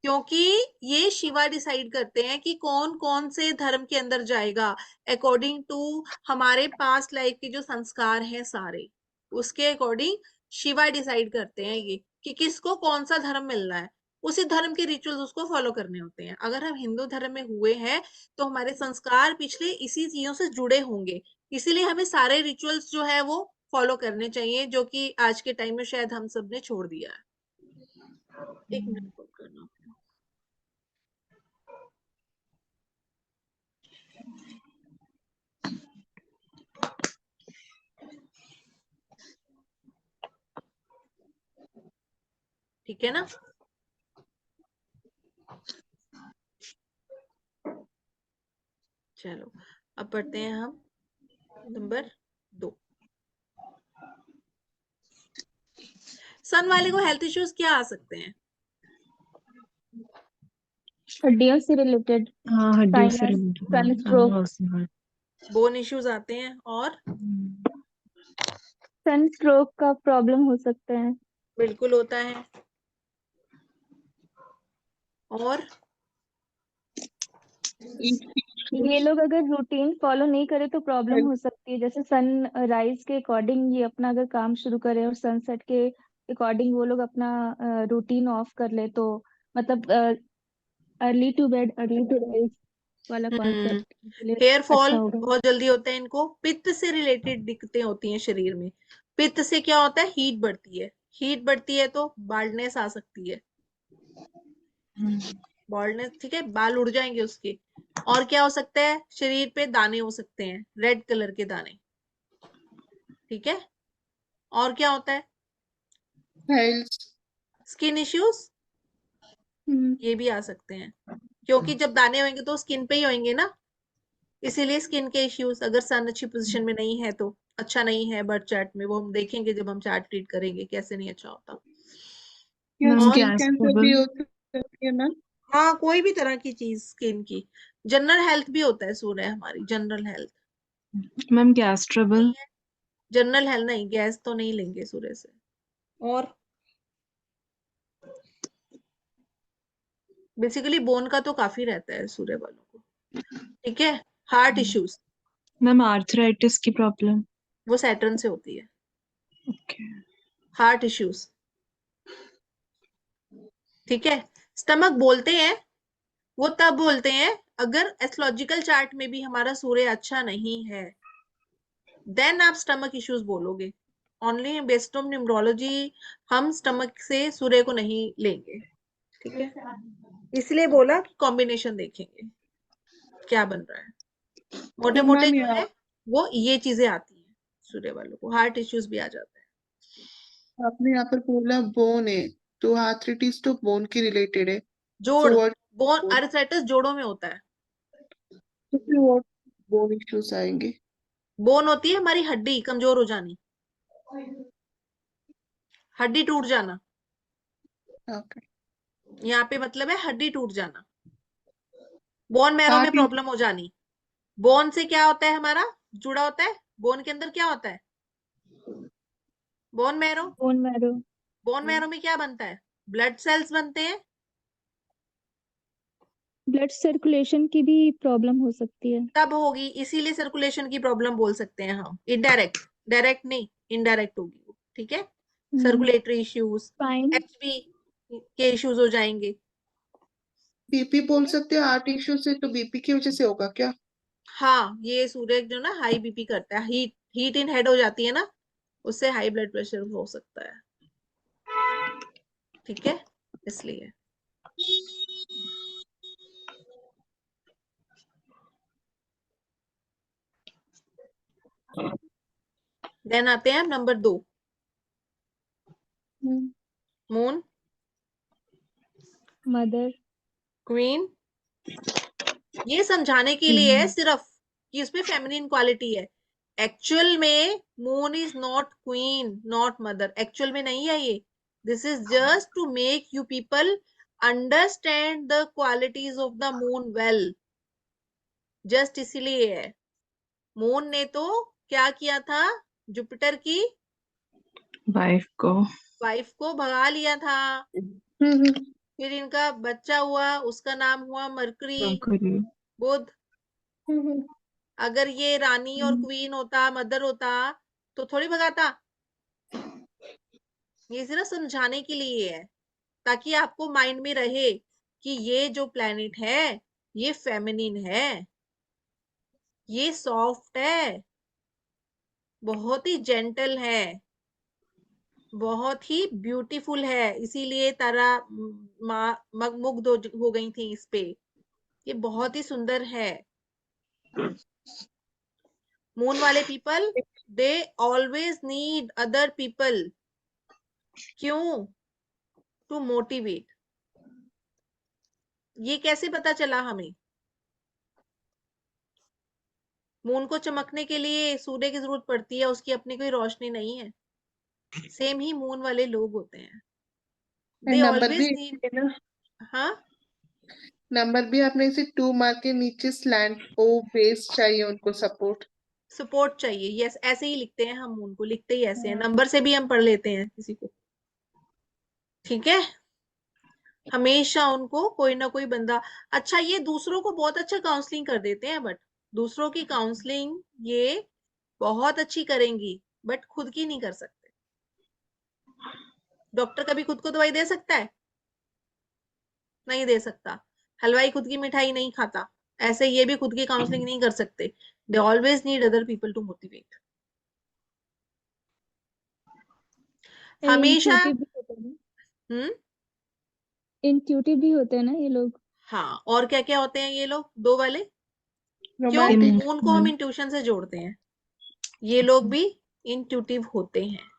क्योंकि ये शिवा डिसाइड करते हैं कि कौन कौन से धर्म के अंदर जाएगा, अकॉर्डिंग टू हमारे पास्ट लाइफ के जो संस्कार हैं सारे, उसके अकॉर्डिंग शिवा डिसाइड करते हैं ये कि किसको कौन सा धर्म मिलना है। उसी धर्म के रिचुअल्स उसको फॉलो करने होते हैं। अगर हम हिंदू धर्म में हुए हैं तो हमारे संस्कार पिछले इसी चीजों से जुड़े होंगे, इसीलिए हमें सारे रिचुअल्स जो है वो फॉलो करने चाहिए, जो कि आज के टाइम में शायद हम सब ने छोड़ दिया है। एक मिनट होल्ड करना। ठीक है ना? चलो अब पढ़ते हैं हम नंबर 2। सन वाले को हेल्थ इश्यूज क्या आ सकते हैं? हड्डियों से रिलेटेड, हाँ, हड्डियों से sinus, related sunstroke. Bone issues आते हैं, और सनस्ट्रोक का प्रॉब्लम हो सकता है। बिल्कुल होता है। और ये लोग अगर रूटीन फॉलो नहीं करे तो प्रॉब्लम हो सकती है। जैसे सन राइज के अकॉर्डिंग ये अपना अगर काम शुरू करे और सनसेट के अकॉर्डिंग वो लोग अपना रूटीन ऑफ कर ले, तो मतलब early to bed early to rise वाला कॉन्सेप्ट के लिए हेयर फॉल अच्छा होगा। बहुत जल्दी होता है इनको। पित्त से रिलेटेड दिक्कतें होती हैं शरीर में। पित्त से क्या होता है? हीट बढ़ती है। हीट बढ़ती है तो बाल्डनेस आ सकती है। बाल्डनेस, ठीक है, बाल उड़ जाएंगे उसके। और क्या हो सकता है? शरीर पे दाने हो सकते हैं, रेड कलर के दाने। ठीक है। और क्या होता है? हेल्थ। स्किन इश्यूज, हम्म। ये भी आ सकते हैं, क्योंकि जब दाने होंगे तो स्किन पे ही होंगे ना, इसीलिए स्किन के इश्यूज। अगर सन अच्छी पोजीशन में नहीं है तो अच्छा नहीं है बर्थ चार्ट में, वो हम देखेंगे जब हम चार्ट ट्रीट करेंगे कैसे नहीं अच्छा होता। क्या मैम, और स्किन गैस कैंसर भी ट्रबल। हो सकती है मैम? हाँ, कोई भी तरह की चीज स्किन की। जनरल हेल्थ भी होता है सूर्य, हमारी general health. Ma'am, gas trouble. नहीं है जनरल हेल्थ, नहीं, गैस तो नहीं लेंगे सूर्य से। और बेसिकली बोन का तो काफी रहता है सूर्य वालों को। ठीक है। हार्ट इश्यूज, मैम, आर्थराइटिस की प्रॉब्लम। वो सैटर्न से होती है। ओके। हार्ट इश्यूज, ठीक है। स्टमक बोलते हैं, वो तब बोलते हैं अगर एस्ट्रोलॉजिकल चार्ट में भी हमारा सूर्य अच्छा नहीं है, देन आप स्टमक इश्यूज बोलोगे। ओनली बेस्ड ऑन न्यूमरोलॉजी हम स्टमक से सूर्य को नहीं लेंगे। ठीक है, इसलिए बोला कि कॉम्बिनेशन देखेंगे क्या बन रहा है। मोटे तो मोटे मैम जो है वो ये चीजें आती हैं सूर्य वालों को। हार्ट इश्यूज भी आ जाते हैं। आपने यहाँ पर बोला बोन है, तो आर्थराइटिस तो बोन की रिलेटेड है। जोड़, सो व्हाट बोन अर्थराइटिस जोड़ों में होता है। तो फिर व्हाट बोन इश्यूज आएंगे? बोन होती है हमारी हड्डी कमजोर हो जानी, हड्डी टूट जाना। ओके। यहाँ पे मतलब है हड्डी टूट जाना। बोन मैरो में हार्ट प्रॉब्लम हो जानी। बोन से क्या होता है हमारा, जुड़ा होता है। बोन के अंदर क्या होता है? Bone marrow. Bone marrow. Bone marrow में क्या बनता है? ब्लड सेल्स बनते हैं। ब्लड सर्कुलेशन की भी प्रॉब्लम हो सकती है। तब होगी, इसीलिए सर्कुलेशन की प्रॉब्लम बोल सकते हैं हम। इनडायरेक्ट, डायरेक्ट नहीं, इनडायरेक्ट होगी वो। ठीक है। Circulatory issues, spine. एचबी के इश्यूज हो जाएंगे। बीपी बोल सकते हैं हार्ट इश्यू से, तो बीपी की वजह से होगा क्या? हाँ, ये सूर्य जो ना हाई बीपी करता है, हीट हीट इन हेड हो जाती है ना, उससे हाई ब्लड प्रेशर हो सकता है। ठीक है, इसलिए। देन आते हैं नंबर 2। Moon, mother. क्वीन। ये समझाने के लिए है सिर्फ कि उसमें फेमिनिन क्वालिटी है। एक्चुअल में moon is not queen, not mother, actual में नहीं है ये। This is just to make you people understand the qualities of the moon well, just इसीलिए है। मून ने तो क्या किया था, जुपिटर की वाइफ को भगा लिया था। हम्म फिर इनका बच्चा हुआ, उसका नाम हुआ मरकरी, को बुध। हम्म अगर ये रानी और क्वीन होता, मदर होता, तो थोड़ी भगाता। ये सिर्फ समझाने के लिए है, ताकि आपको माइंड में रहे कि ये जो प्लेनेट है ये फेमिनिन है, ये सॉफ्ट है, बहुत ही जेंटल है, बहुत ही ब्यूटीफुल है। इसीलिए तारा मुग्ध हो गई थी इस पे। ये बहुत ही सुंदर है। मून वाले people, they always need other people. क्यों? To motivate. ये कैसे पता चला हमें? मून को चमकने के लिए सूर्य की जरूरत पड़ती है, उसकी अपनी कोई रोशनी नहीं है। सेम ही मून वाले लोग होते हैं, दे नंबर भी ऑलवेज नीड। है ना, हाँ, नंबर भी आपने इसे 2 मार्क के नीचे स्लैंट ओ बेस चाहिए उनको सपोर्ट। सपोर्ट चाहिए। यस, ऐसे ही लिखते हैं हम मून को, लिखते ही ऐसे हैं, नंबर से भी हम पढ़ लेते हैं किसी को। ठीक है, हमेशा उनको कोई ना कोई बंदा। अच्छा, ये दूसरों को बहुत अच्छा काउंसलिंग कर देते हैं, बट दूसरों की काउंसलिंग ये बहुत अच्छी करेंगी, बट खुद की नहीं कर सकते। डॉक्टर कभी खुद को दवाई दे सकता है? नहीं दे सकता। हलवाई खुद की मिठाई नहीं खाता, ऐसे ये भी खुद की काउंसलिंग नहीं कर सकते। They always need other people to motivate. हमेशा। इंट्यूटिव भी होते हैं ना, हम्म। इंट्यूटिव भी होते हैं ना ये लोग। हाँ, और क्या क्या होते हैं ये लोग, दो वाले? क्यों? रोमांटिक। मून को हम इंट्यूशन से जोड़ते हैं, ये लोग भी इंट्यूटिव होते हैं,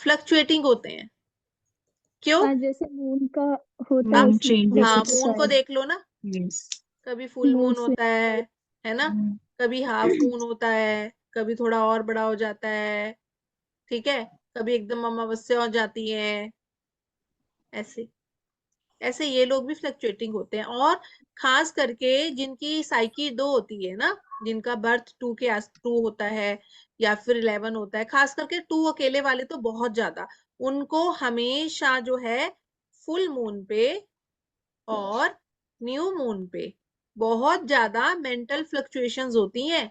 फ्लक्चुएटिंग होते हैं। क्यों? हाँ, जैसे मून का होता है आप, मून इसमें चेंजेस हाँ, जैसे इट्स मून को शायद देख लो ना, कभी फुल मूड मून होता स्विंग। है ना, कभी हाफ मून होता है, कभी थोड़ा और बड़ा हो जाता है, ठीक है, कभी एकदम अमावस्या हो जाती है। ऐसे ऐसे ये लोग भी फ्लक्चुएटिंग होते हैं। और खास करके जिनकी साइकी 2 होती है ना, जिनका बर्थ 2 के आस 2 होता है या फिर 11 होता है, खास करके 2 अकेले वाले तो बहुत ज्यादा, उनको हमेशा जो है फुल मून पे और न्यू मून पे बहुत ज्यादा मेंटल फ्लक्चुएशंस होती हैं।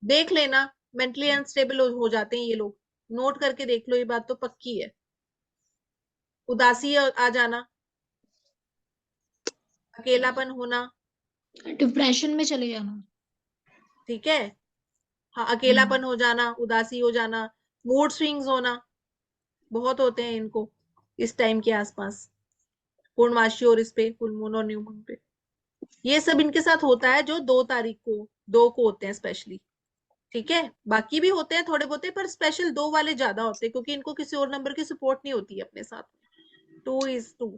देख लेना, मेंटली अनस्टेबल हो जाते हैं ये लोग, नोट करके देख लो, ये बात तो पक्की है। उदासी आ जाना, अकेलापन होना, डिप्रेशन में चले जाना। ठीक है, हाँ, अकेलापन हो जाना, उदासी हो जाना, मूड स्विंग्स होना, बहुत होते हैं इनको इस टाइम के आसपास, पूर्णमासी और इस पे फुल मून और न्यू मून पे। ये सब इनके साथ होता है जो 2 तारीख को, 2 को होते हैं स्पेशली। ठीक है, बाकी भी होते हैं थोड़े बहुते, पर स्पेशल 2 वाले ज्यादा होते हैं, क्योंकि इनको किसी और नंबर की सपोर्ट नहीं होती है अपने साथ। 2:2।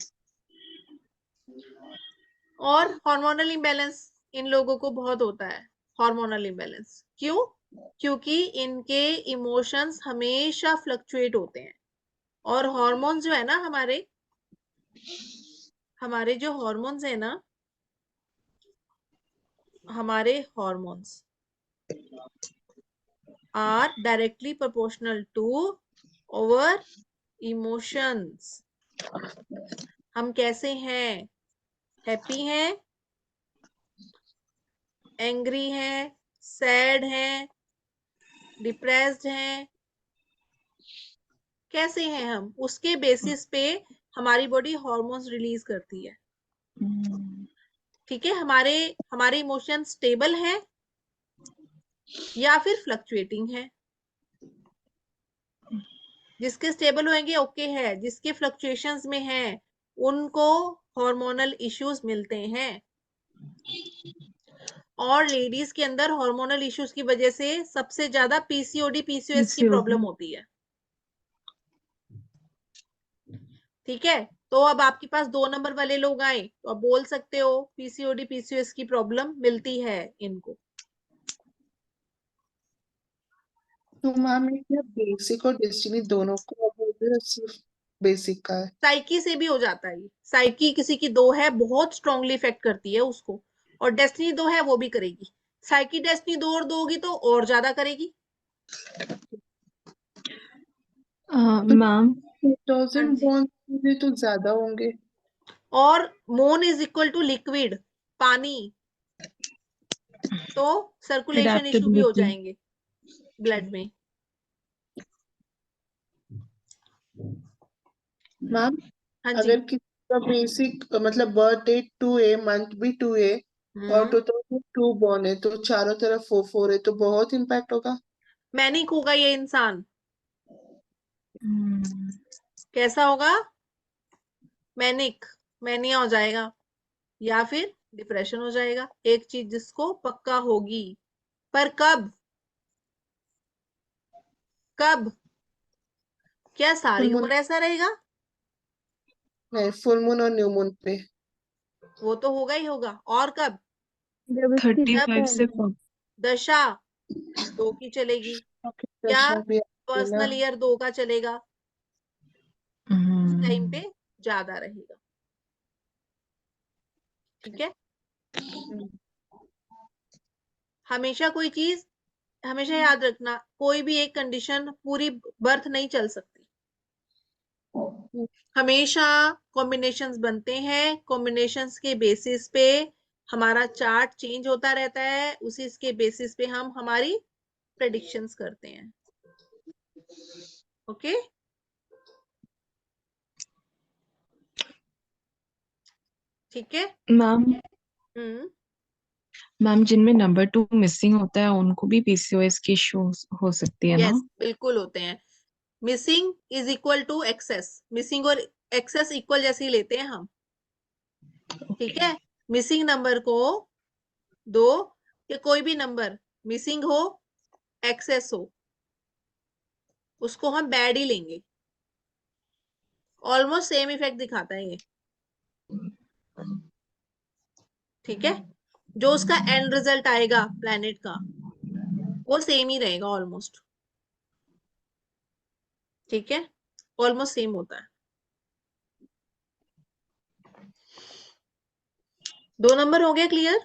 और हार्मोनल इम्बैलेंस इन लोगों को बहुत होता है। हार्मोनल इम्बैलेंस क्यों? क्योंकि इनके इमोशंस हमेशा फ्लक्चुएट होते हैं। और हार्मोन्स जो है ना, हमारे जो हार्मोन्स है ना, हमारे hormones are directly proportional to our emotions. हम कैसे हैं, हैप्पी हैं, एंग्री हैं, सैड हैं, डिप्रेस्ड हैं, कैसे हैं हम, उसके बेसिस पे हमारी बॉडी हॉर्मोन्स रिलीज करती है। ठीक है, हमारे हमारे इमोशन स्टेबल है या फिर फ्लक्चुएटिंग है। जिसके स्टेबल होंगे ओके है, जिसके फ्लक्चुएशंस में है उनको हार्मोनल इश्यूज मिलते हैं। और लेडीज के अंदर हार्मोनल इश्यूज की वजह से सबसे ज्यादा पीसीओडी पीसीओएस की प्रॉब्लम होती है। ठीक है, तो अब आपके पास 2 नंबर वाले लोग आए तो आप बोल सकते हो पीसीओडी पीसीओएस की प्रॉब्लम मिलती है इनको। तो मैम ये बेसिक और डेस्टिनी दोनों को बोल रहे हो, सिर्फ बेसिक का है? साइकी से भी हो जाता है, साइकी किसी की 2 है बहुत स्ट्रांगली इफेक्ट करती है उसको, और डेस्टिनी 2 है वो भी करेगी। साइकी डेस्टिनी 2 और 2 होगी तो और ज्यादा करेगी। मैम हाँ 2000 जी। बॉन्ड भी तो ज्यादा होंगे। और मोन इज इक्वल टू लिक्विड, पानी, तो सर्कुलेशन इशू भी हो एडेप्टेबिलिटी। जाएंगे ब्लड में। मैम हाँ जी। अगर किसी का बेसिक मतलब बर्थ डेट 2A, मंथ भी 2A और हम्म 2002 बॉर्न है, तो चारों तरफ 4 4 है, तो बहुत इम्पैक्ट होगा। मैनिक होगा ये इंसान। कैसा होगा? मैनिक, मैनिया हो जाएगा, या फिर डिप्रेशन हो जाएगा। एक चीज जिसको पक्का होगी, पर कब? कब? क्या फुल सारी मून, उम्र ऐसा रहेगा? नहीं फुल मून और न्यू मून पे। वो तो होगा ही होगा। और कब? जब उसकी 35 से दशा 2 की चलेगी, ओके, या दशा भी आती है ना। पर्सनल ईयर 2 का चलेगा, उस टाइम पे ज्यादा रहेगा। ठीक है। हम्म, हमेशा कोई चीज, हमेशा याद रखना, कोई भी एक कंडीशन पूरी बर्थ नहीं चल सकती। हमेशा कॉम्बिनेशंस बनते हैं, कॉम्बिनेशंस के बेसिस पे हमारा चार्ट चेंज होता रहता है, उसी के बेसिस पे हम हमारी प्रेडिक्शंस करते हैं। ओके। ठीक है। मैम हम्म मैम जिनमें नंबर 2 मिसिंग होता है उनको भी पीसीओएस की इशू हो सकती है ना? यस बिल्कुल होते हैं। Missing is equal to excess, missing और एक्सेस इक्वल जैसे ही लेते हैं हम। ठीक है। मिसिंग नंबर को दो, कि कोई भी नंबर मिसिंग हो, एक्सेस हो, उसको हम बैड ही लेंगे। ऑलमोस्ट सेम इफेक्ट दिखाता है ये। ठीक है। जो उसका एंड रिजल्ट आएगा प्लेनेट का, वो सेम ही रहेगा ऑलमोस्ट। ठीक है। ऑलमोस्ट सेम होता है। 2 नंबर हो गया क्लियर?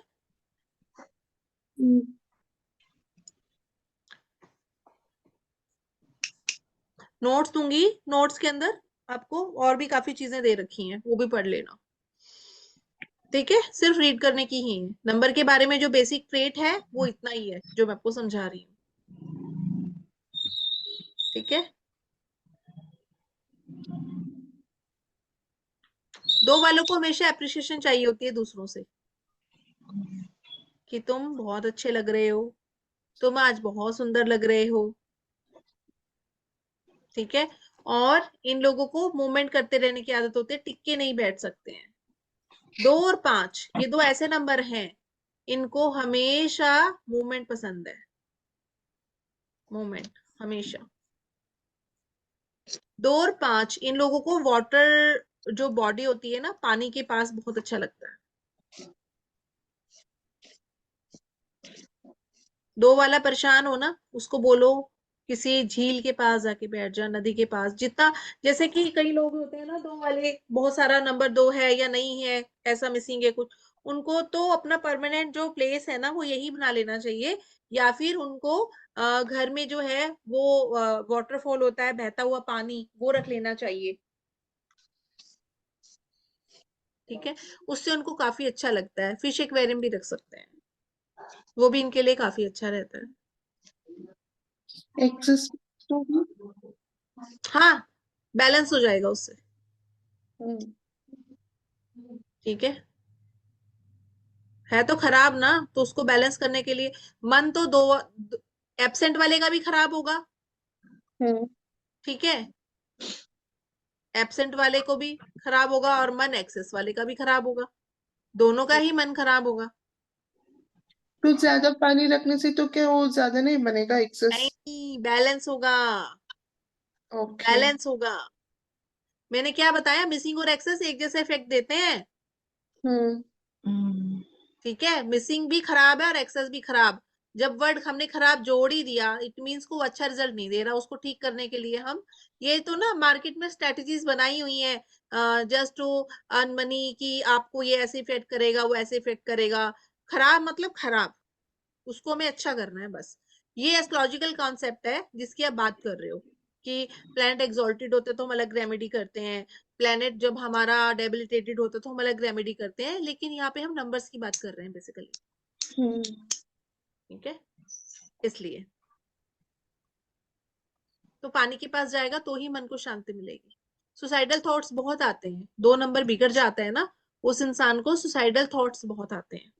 हम्म, नोट्स दूंगी, नोट्स के अंदर आपको और भी काफी चीजें दे रखी हैं, वो भी पढ़ लेना। ठीक है, सिर्फ रीड करने की ही है। नंबर के बारे में जो बेसिक ट्रेट है वो इतना ही है जो मैं आपको समझा रही हूँ। ठीक है। 2 वालों को हमेशा अप्रिसिएशन चाहिए होती है दूसरों से, कि तुम बहुत अच्छे लग रहे हो, तुम आज बहुत सुंदर लग रहे हो। ठीक है। और इन लोगों को मूवमेंट करते रहने की आदत होती है, टिक के नहीं बैठ सकते हैं। 2 और 5 ये 2 ऐसे नंबर हैं, इनको हमेशा मूवमेंट पसंद है, मूवमेंट हमेशा। 2 और 5 इन लोगों को वाटर, जो बॉडी होती है ना पानी के पास, बहुत अच्छा लगता है। 2 वाला परेशान हो ना, उसको बोलो किसी झील के पास जाके बैठ जा, नदी के पास जितना। जैसे कि कई लोग होते हैं ना 2 वाले, बहुत सारा नंबर 2 है या नहीं है, ऐसा मिसिंग है कुछ, उनको तो अपना परमानेंट जो प्लेस है ना वो यही बना लेना चाहिए। या फिर उनको घर में जो है वो वाटरफॉल होता है, बहता हुआ पानी, वो रख लेना चाहिए। ठीक है। उससे उनको काफी अच्छा लगता है। फिश एक्वेरियम भी रख सकते हैं, वो भी इनके लिए काफी अच्छा रहता है। एक्सेस तो भी। हाँ, बैलेंस हो जाएगा उससे। हम्म, ठीक है तो खराब ना, तो उसको बैलेंस करने के लिए मन तो दो, एब्सेंट वाले का भी खराब होगा। हम्म, ठीक है। एब्सेंट वाले को भी खराब होगा, और मन एक्सेस वाले का भी खराब होगा, दोनों का ही मन खराब होगा। तो ज्यादा पानी रखने से तो क्या वो ज्यादा नहीं बनेगा एक्सेस? नहीं, बैलेंस होगा, ओके। बैलेंस होगा। मैंने क्या बताया, मिसिंग और एक्सेस एक जैसे इफेक्ट देते हैं। हम्म, ठीक है, मिसिंग भी खराब है और एक्सेस भी खराब। जब वर्ड हमने खराब जोड़ ही दिया, इट मीन्स को वो अच्छा रिजल्ट नहीं दे रहा, उसको ठीक करने के लिए हम ये तो ना मार्केट में स्ट्रेटजीज बनाई हुई है, जस्ट टू अर्न मनी, कि आपको ये ऐसे इफेक्ट करेगा, वो ऐसे इफेक्ट करेगा। खराब मतलब खराब, उसको हमें अच्छा करना है बस। ये एस्ट्रोलॉजिकल कॉन्सेप्ट है जिसकी आप बात कर रहे हो, कि प्लैनेट एक्सॉल्टेड होते तो हम अलग रेमेडी करते हैं, प्लैनेट जब हमारा डेबिलिटेटेड होता तो हम अलग रेमेडी करते हैं, लेकिन यहाँ पे हम नंबर्स की बात कर रहे हैं बेसिकली। ठीक है, इसलिए तो पानी के पास जाएगा तो ही मन को शांति मिलेगी। सुसाइडल थॉट्स बहुत आते हैं, 2 नंबर बिगड़ जाता है ना, उस इंसान को सुसाइडल थॉट्स बहुत आते हैं।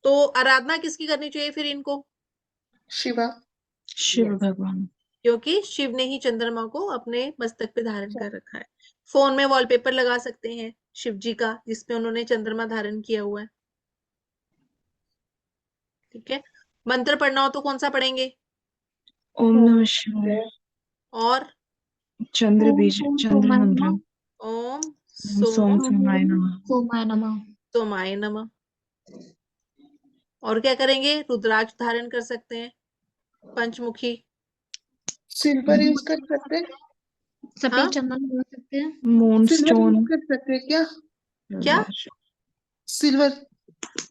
तो आराधना किसकी करनी चाहिए फिर इनको? शिवा। शिव Yes. भगवान। क्योंकि शिव ने ही चंद्रमा को अपने मस्तक पे धारण कर रखा है। फोन में वॉलपेपर लगा सकते हैं शिव जी का, जिसपे उन्होंने चंद्रमा धारण किया हुआ है। ठीक है, मंत्र पढ़ना हो तो कौन सा पढ़ेंगे? ओम नमः शिवाय। और चंद्र ओम बीज सोम चंद्र सोमाय मंत्र। नमः। ओम ओम सोम सोम सोमाय नमः। सोमाय नमः। सोमाय नमः। और क्या करेंगे? रुद्राक्ष धारण कर सकते हैं, पंचमुखी। सिल्वर यूज कर सकते हैं? सफेद हाँ, चंदन लगा सकते हैं। Moon silver use stone. कर सकते हैं क्या? क्या? सिल्वर।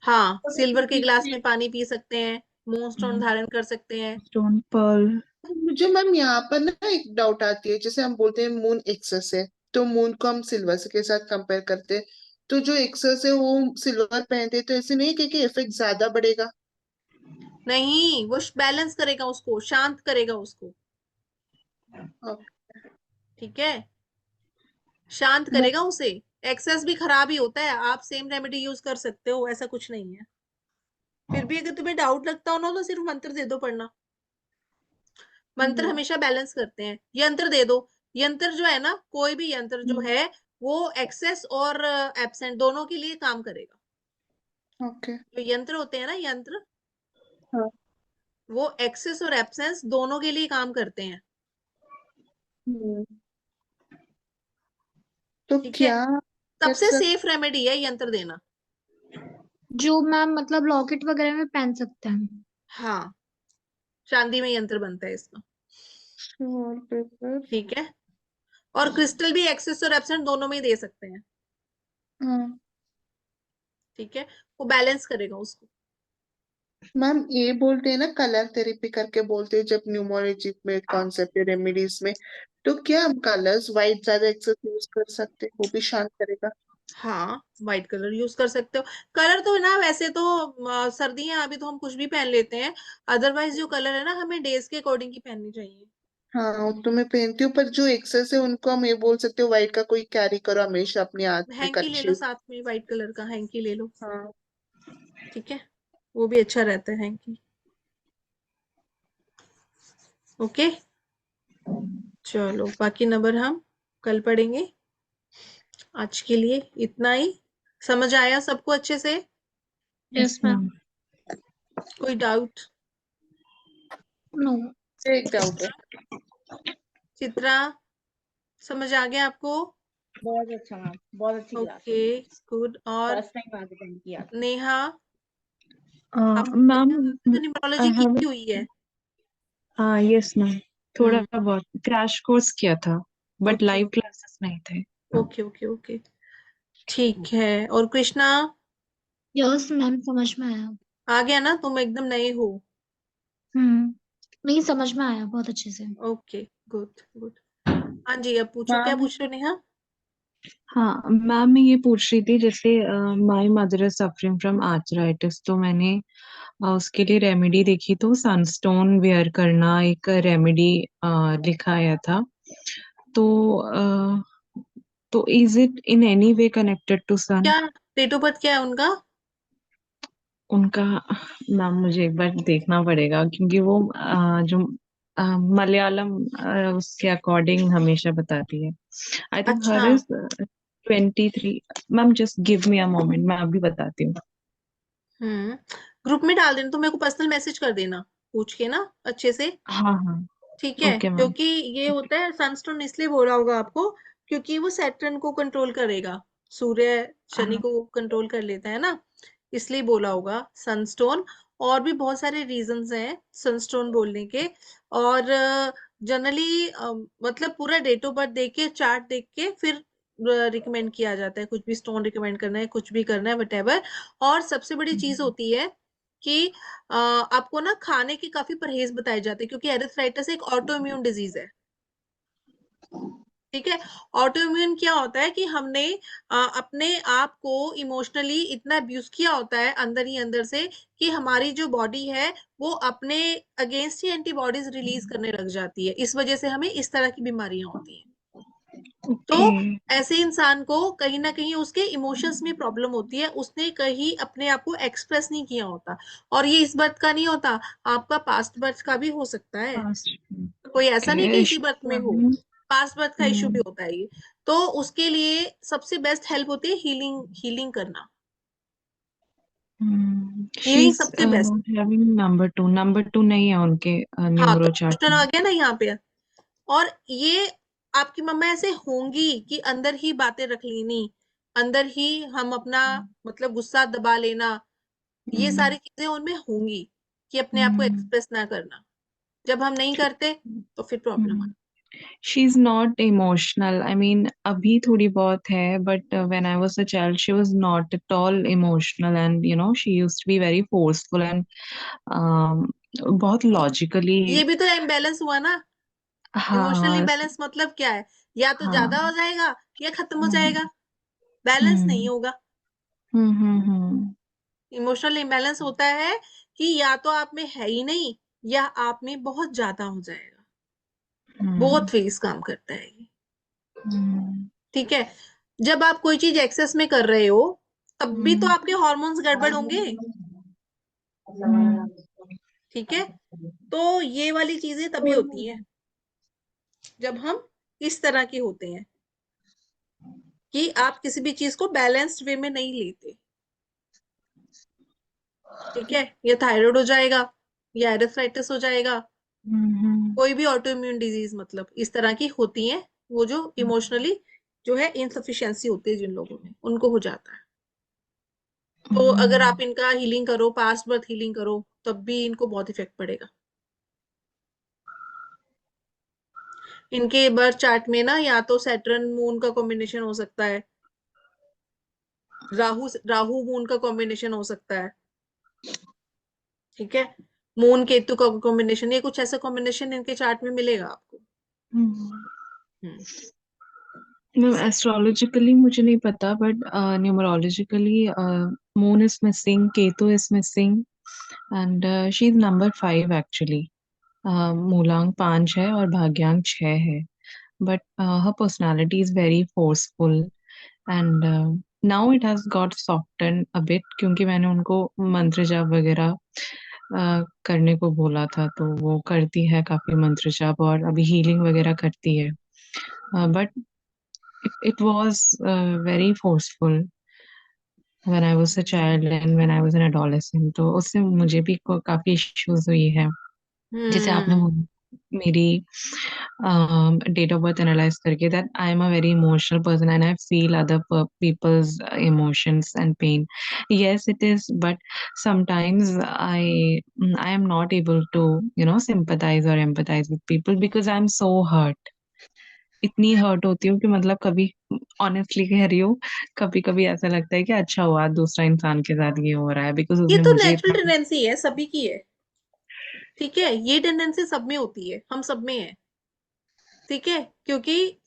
हाँ, सिल्वर के गिलास में पानी पी सकते हैं, मून स्टोन धारण कर सकते हैं। Stone Perl. मुझे मैम यहाँ पर ना एक डाउट आती है, जैसे हम बोलते हैं मून एक्सेस है, तो मून को हम सिल्वर के साथ कंपेयर करते हैं, तो जो एक्सेस है वो सिल्वर पहनते हैं, तो ऐसे नहीं है कि इफेक्ट ज्यादा बढ़ेगा? नहीं, वो बैलेंस करेगा, उसको शांत करेगा उसको। ठीक है, शांत करेगा उसे। एक्सेस भी खराब ही होता है, आप सेम रेमेडी यूज कर सकते हो, ऐसा कुछ नहीं है। फिर भी अगर तुम्हें डाउट लगता हो ना, तो सिर्फ मंत्र दे दो पढ़ना। मंत्र हमेशा बैलेंस करते हैं। यंत्र दे दो, यंत्र जो है ना, कोई भी यंत्र जो है वो एक्सेस और एब्सेंट दोनों के लिए काम करेगा। ओके। जो यंत्र होते हैं ना, यंत्र, हाँ। वो एक्सेस और एब्सेंस दोनों के लिए काम करते हैं। तो ठीक है, क्या कर सबसे सक सेफ रेमेडी है यंत्र देना। जो मैम मतलब लॉकेट वगैरह में पहन सकते हैं। हाँ, चांदी में यंत्र बनता है इसका। पेपर? ठीक है, और क्रिस्टल भी एक्सेस और एब्सेंट दोनों में ही दे सकते हैं। हाँ ठीक है, वो बैलेंस करेगा उसको। मैम, ये बोलते हैं ना कलर थेरेपी करके बोलते हैं, जब न्यूमरोलॉजी में कॉन्सेप्ट रेमेडीज में, तो क्या हम कलर्स वाइट ज्यादा एक्सेस यूज कर सकते हैं, वो भी शांत करेगा? हाँ, व्हाइट कलर यूज कर सकते हो। कलर तो ना वैसे तो सर्दियां अभी तो हम कुछ भी पहन लेते हैं, अदरवाइज जो कलर है ना, हमें डेज के अकॉर्डिंग ही पहननी चाहिए। हाँ, वो तो मैं पहनती हूँ, पर जो एक्सेस है उनको हम ये बोल सकते हो व्हाइट का कोई कैरी करो हमेशा अपने हाथ में, हैंकी ले लो कर्चिफ। साथ में, व्हाइट कलर का हैंकी ले लो। हाँ। ठीक है, वो भी अच्छा रहता है हैंकी। ओके, चलो बाकी नंबर हम कल पढ़ेंगे। आज के लिए इतना ही। समझ आया सबको अच्छे से? Yes ma'am. कोई डाउट? नो। एक डाउट है। चित्रा, समझ आ गया आपको? बहुत अच्छा मैम, बहुत अच्छी क्लास है। Okay, good. और फर्स्ट टाइम आज अटेंड किया था। नेहा, मैम आपने तो न्यूमरोलॉजी की हम हुई है। हाँ यस मैम, थोड़ा हम्म, बहुत क्रैश कोर्स किया था, बट ओके लाइव क्लासेस नहीं थे। ओके ओके ओके, ठीक है। और कृष्णा, यस मैम, समझ में आया। आ गया ना? तुम एकदम नए हो। नहीं, समझ में आया बहुत अच्छे से। Okay, good good. हाँ जी, अब पूछो, क्या मैम, पूछ रहे हो नेहा? हाँ मैम, मैं ये पूछ रही थी, जैसे my mother is suffering from arthritis, तो मैंने उसके लिए रेमेडी देखी, तो सनस्टोन वेयर करना एक रेमेडी लिखा आया था। तो तो is it in any way connected to sun? क्या डेट ऑफ बर्थ क्या है उनका? उनका नाम मुझे एक बार देखना पड़ेगा, क्योंकि वो जो मलयालम उसके अकॉर्डिंग हमेशा बताती है। आई थिंक अच्छा, her is 23। Ma'am just give me a moment, मैं अभी बताती हूँ। ग्रुप में डाल देना, तो मेरे को पर्सनल मैसेज कर देना, पूछ के ना अच्छे से, हाँ हाँ ठीक है? Okay ma'am. क्योंकि ये होता है सनस्टोन इसलिए बोला होगा आपको क्योंकि वो सैटर्न को कंट्रोल करेगा, सूर्य शनि हाँ को कंट्रोल कर लेता है ना, इसलिए बोला होगा सनस्टोन। और भी बहुत सारे रीजंस हैं सनस्टोन बोलने के। और जनरली मतलब पूरा डेट ऑफ बर्थ देख के, चार्ट देख के फिर रिकमेंड किया जाता है, कुछ भी स्टोन रिकमेंड करना है, कुछ भी करना है, वटेवर। और सबसे बड़ी चीज होती है कि आपको ना खाने के काफी परहेज बताए जाते हैं, क्योंकि एरिथ्राइटिस एक ऑटो इम्यून डिजीज है, ठीक है? ऑटो इम्यून क्या होता है कि हमने अपने आप को इमोशनली इतना अब्यूज किया होता है अंदर ही अंदर से, कि हमारी जो बॉडी है वो अपने अगेंस्ट ही एंटीबॉडीज रिलीज करने लग जाती है, इस वजह से हमें इस तरह की बीमारियां होती हैं। तो ओके। ऐसे इंसान को कहीं ना कहीं उसके इमोशंस में प्रॉब्लम होती है, उसने कहीं अपने आप को एक्सप्रेस नहीं किया होता। और ये इस बर्थ का नहीं होता, आपका पास्ट बर्थ का भी हो सकता है। पास्ट। कोई ऐसा नहीं कि ओके इसी बर्थ में हो, पास्ट बर्थ का इश्यू भी होता है ये। तो उसके लिए सबसे बेस्ट हेल्प होती है हीलिंग, हीलिंग करना। शी हीलिंग इज सबसे बेस्ट। हैविंग नंबर 2 नहीं है उनके हाँ, तो न्यूरो चार्ट क्वेश्चन आ में। गया ना यहाँ पे। और ये आपकी मम्मा ऐसे होंगी कि अंदर ही बातें रख लेनी, अंदर ही हम अपना मतलब गुस्सा दबा लेना, ये सारी चीजें उनमें होंगी कि अपने आप को एक्सप्रेस ना करना। जब हम नहीं करते तो फिर प्रॉब्लम आती she is not emotional, I mean अभी थोड़ी बहुत है, but when I was a child she was not at all emotional, and she used to be very forceful and बहुत लॉजिकली। है। ये भी तो इम्बैलेंस हुआ ना। इमोशनल हाँ इम्बैलेंस मतलब क्या है? या तो ज्यादा हाँ। हो जाएगा या खत्म हो हम्म जाएगा, बैलेंस नहीं हम्म होगा। हम्म। इमोशनल इम्बैलेंस होता है कि या तो आप में है ही नहीं, या आप में बहुत ज्यादा हो जाएगा। बहुत हम्म फेस काम करता है ये, हम्म ठीक है? जब आप कोई चीज एक्सेस में कर रहे हो तब भी तो हम्म आपके हॉर्मोन्स गड़बड़ होंगे, हम्म ठीक है? तो ये वाली चीजें तभी होती हैं जब हम इस तरह के होते हैं कि आप किसी भी चीज को बैलेंस्ड वे में नहीं लेते, ठीक है? या थायराइड हो जाएगा, या एरिथ्राइटिस हो जाएगा, हम्म कोई भी ऑटो इम्यून डिजीज मतलब इस तरह की होती है, वो जो इमोशनली जो है इनसफिशियंसी होती है जिन लोगों में, उनको हो जाता है। तो अगर आप इनका हीलिंग करो, पास्ट बर्थ हीलिंग करो, तब भी इनको बहुत इफेक्ट पड़ेगा। इनके बर्थ चार्ट में ना या तो सैटर्न मून का कॉम्बिनेशन हो सकता है, राहु राहु मून का कॉम्बिनेशन हो सकता है, ठीक है? मून केतु का कॉम्बिनेशन, ये कुछ ऐसा कॉम्बिनेशन इनके चार्ट में मिलेगा आपको। हम्म। एस्ट्रोलॉजिकली मुझे नहीं पता, but numerologically moon is missing, Ketu is missing, and she is number 5 actually. मूलांक 5 है और भाग्यांक 6 है, but her personality is very forceful, and now it has got softened a bit क्योंकि मैंने उनको मंत्र जाप वगैरह करने को बोला था, तो वो करती है काफी मंत्र जाप और अभी हीलिंग वगैरह करती है, but it was very forceful when I was a child and when I was an adolescent, तो उससे मुझे भी काफी इश्यूज हुई है। जैसे आपने हम्म। बोला मेरी डेट ऑफ बर्थ एनालाइज करके, that I am a very emotional person and I feel other people's emotions and pain. yes it is, but sometimes I am not able to sympathize or empathize with people because I am so hurt। इतनी hurt होती हूँ कि मतलब कभी, honestly कह रही हूँ, कभी कभी ऐसा लगता है कि अच्छा हुआ दूसरा इंसान के साथ ये हो रहा है, बिकॉज ये उसने तो मुझे नेचुरल इतना। टेंडेंसी है, सभी की है, ठीक है? ये टेंडेंसी सब में होती है, हम सब में है, ठीक है? क्योंकि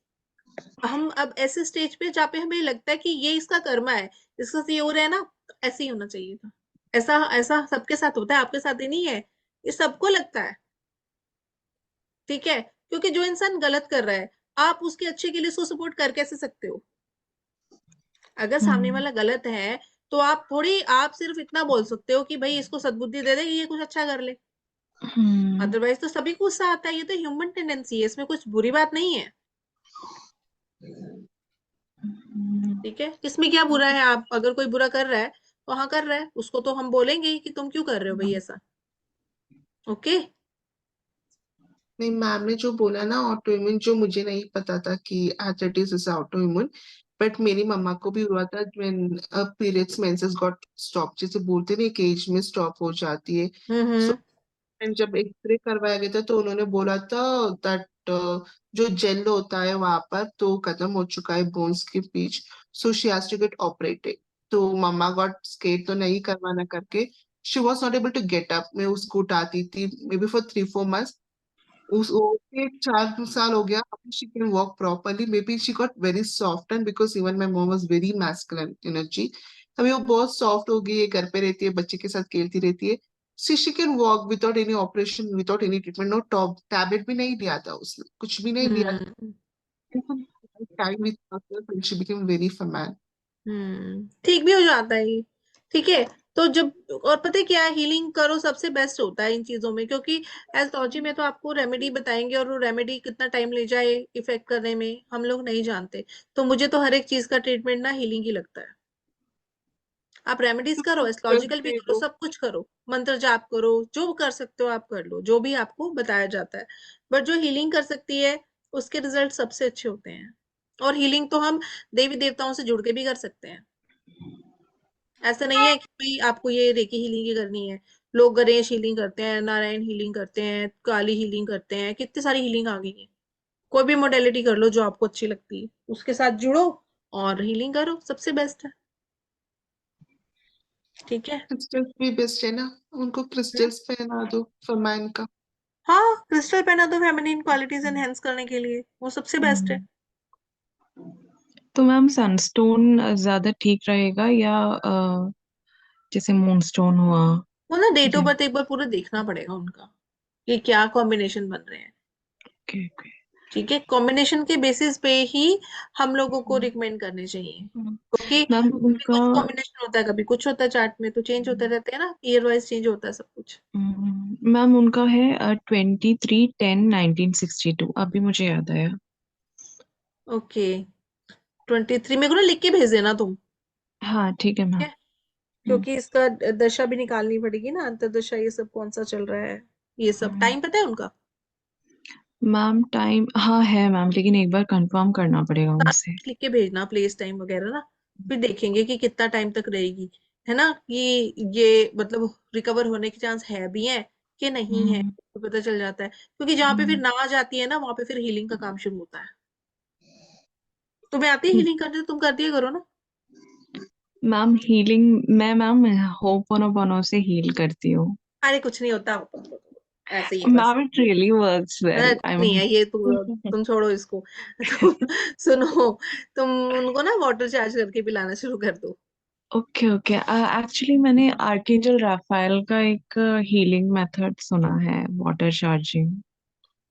हम अब ऐसे स्टेज पे जहाँ पे हमें लगता है कि ये इसका कर्मा है, इसका से ये हो रहा है ना, तो ऐसे ही होना चाहिए था। ऐसा ऐसा सबके साथ होता है, आपके साथ ही नहीं है, ये सबको लगता है, ठीक है? क्योंकि जो इंसान गलत कर रहा है, आप उसके अच्छे के लिए उसको सपोर्ट कर कैसे सकते हो? अगर सामने हम्म वाला गलत है तो आप थोड़ी, आप सिर्फ इतना बोल सकते हो कि भाई इसको सद्बुद्धि दे दे कि ये कुछ अच्छा कर ले। हम्म अदरवाइज तो सभी को गुस्सा आता है, ये तो ह्यूमन टेंडेंसी है, इसमें कुछ बुरी बात नहीं है, हम्म ठीक है? इसमें क्या बुरा है? आप अगर कोई बुरा कर रहा है तो हाँ कर रहा है, उसको तो हम बोलेंगे ही कि तुम क्यों कर रहे हो भाई ऐसा, ओके। नहीं, मैम ने जो बोला ना ऑटो इम्यून, जो मुझे नहीं पता था कि arthritis is auto immune, but मेरी मम्मा को भी हुआ था when periods menses got stop, जैसे बोलते नहीं कि एज में स्टॉप हो जाती है। सो हम्म। जब एक्सरे करवाया गया था तो उन्होंने बोला था दैट जो जेल होता है वहां पर तो खत्म हो चुका है बोन्स के बीच, so she has to get operated. तो मम्मा गॉट स्केट, तो नहीं करवाना करके she was not able to get up. मैं उसको उठाती थी मे बी फॉर 3-4 months। उस ओके 4 साल हो गया, अभी she can walk properly, maybe she got very softened because even my mom was very masculine energy। अभी वो बहुत सॉफ्ट हो गई है, घर पे रहती है, बच्चे के साथ खेलती रहती है। she can walk without any operation, without any treatment, no top tablet भी नहीं लिया था उसने, कुछ भी नहीं लिया। Hmm. Time with herself and she became very feminine। ठीक भी हो जाता है ये। ठीक है। तो जब, और पता है क्या है, हीलिंग करो सबसे बेस्ट होता है इन चीजों में, क्योंकि एस्ट्रोलॉजी में तो आपको रेमेडी बताएंगे और वो रेमेडी कितना टाइम ले जाए इफेक्ट करने में हम लोग नहीं जानते। तो मुझे तो हर एक चीज का ट्रीटमेंट ना हीलिंग ही लगता है। आप रेमेडीज करो, एस्ट्रोलॉजिकल भी दे करो, दो। सब कुछ करो, मंत्र जाप करो, जो कर सकते हो आप कर लो, जो भी आपको बताया जाता है। बट जो हीलिंग कर सकती है उसके रिजल्ट सबसे अच्छे होते हैं। और हीलिंग तो हम देवी देवताओं से जुड़ के भी कर सकते हैं। ऐसा नहीं है कि भाई आपको ये रेकी हीलिंग ही करनी है। लोग गणेश हीलिंग करते हैं, नारायण हीलिंग करते हैं, काली हीलिंग करते हैं, कितनी सारी हीलिंग आ गई है। कोई भी मोडेलिटी कर लो जो आपको अच्छी लगती है, उसके साथ जुड़ो और हीलिंग करो, सबसे बेस्ट है। ठीक है। क्रिस्टल्स भी बेस्ट है ना, उनको हम्म। क्रिस्टल्स पहना दो फरमान का। हाँ, क्रिस्टल पहना दो फेमिनिन क्वालिटीज एनहेंस करने के लिए, वो सबसे बेस्ट है। हम्म। तो मैम सनस्टोन ज्यादा ठीक रहेगा या जैसे मूनस्टोन हुआ? वो ना डेट ऑफ ओके बर्थ एक बार पूरा देखना पड़ेगा उनका, कि क्या कॉम्बिनेशन बन रहे हैं। Okay okay. ठीक है, कॉम्बिनेशन के बेसिस पे ही हम लोगों को रिकमेंड करने चाहिए, क्योंकि मैम कभी उनका कुछ कॉम्बिनेशन होता है, कभी कुछ होता है, चार्ट में तो चेंज होते रहते हैं ना, ईयर वाइज चेंज होता है सब कुछ। मैम उनका है 23/10/1962, अभी मुझे याद आया। ओके। 23 में को ना लिख के भेज देना तुम। हाँ ठीक है ठीक मैम। है, क्योंकि इसका दशा भी निकालनी पड़ेगी ना, अंतर्दशा ये सब कौन सा चल रहा है, ये सब टाइम पता है उनका। मैम टाइम हाँ है मैम, लेकिन एक बार कंफर्म करना पड़ेगा साथ उनसे। में लिख के भेजना प्लेस टाइम वगैरह ना, फिर देखेंगे कि कितना टाइम तक रहेगी, है ना, कि ये मतलब रिकवर होने के चांस है भी है कि नहीं है, हम्म, तो पता चल जाता है, क्योंकि जहाँ पे फिर हम्म, ना आ जाती है ना वहां पे फिर हीलिंग का काम शुरू होता है। तुम्हें आती है हम्म। हीलिंग करने, तो तुम कर दिया करो ना। मैम हीलिंग मैं मैम होपोनोपोनो से हील करती हूँ। अरे कुछ नहीं होता, ऐसे ही है बस। मैम इट रियली वर्क्स अरे वेल कुछ आई नहीं मीन। है ये, तुम छोड़ो इसको। तुम सुनो, तुम उनको ना वाटर चार्ज करके पिलाना शुरू कर दो। Okay okay. एक्चुअली मैंने आर्कएंजल राफाएल का एक हीलिंग मेथड सुना है, वाटर चार्जिंग।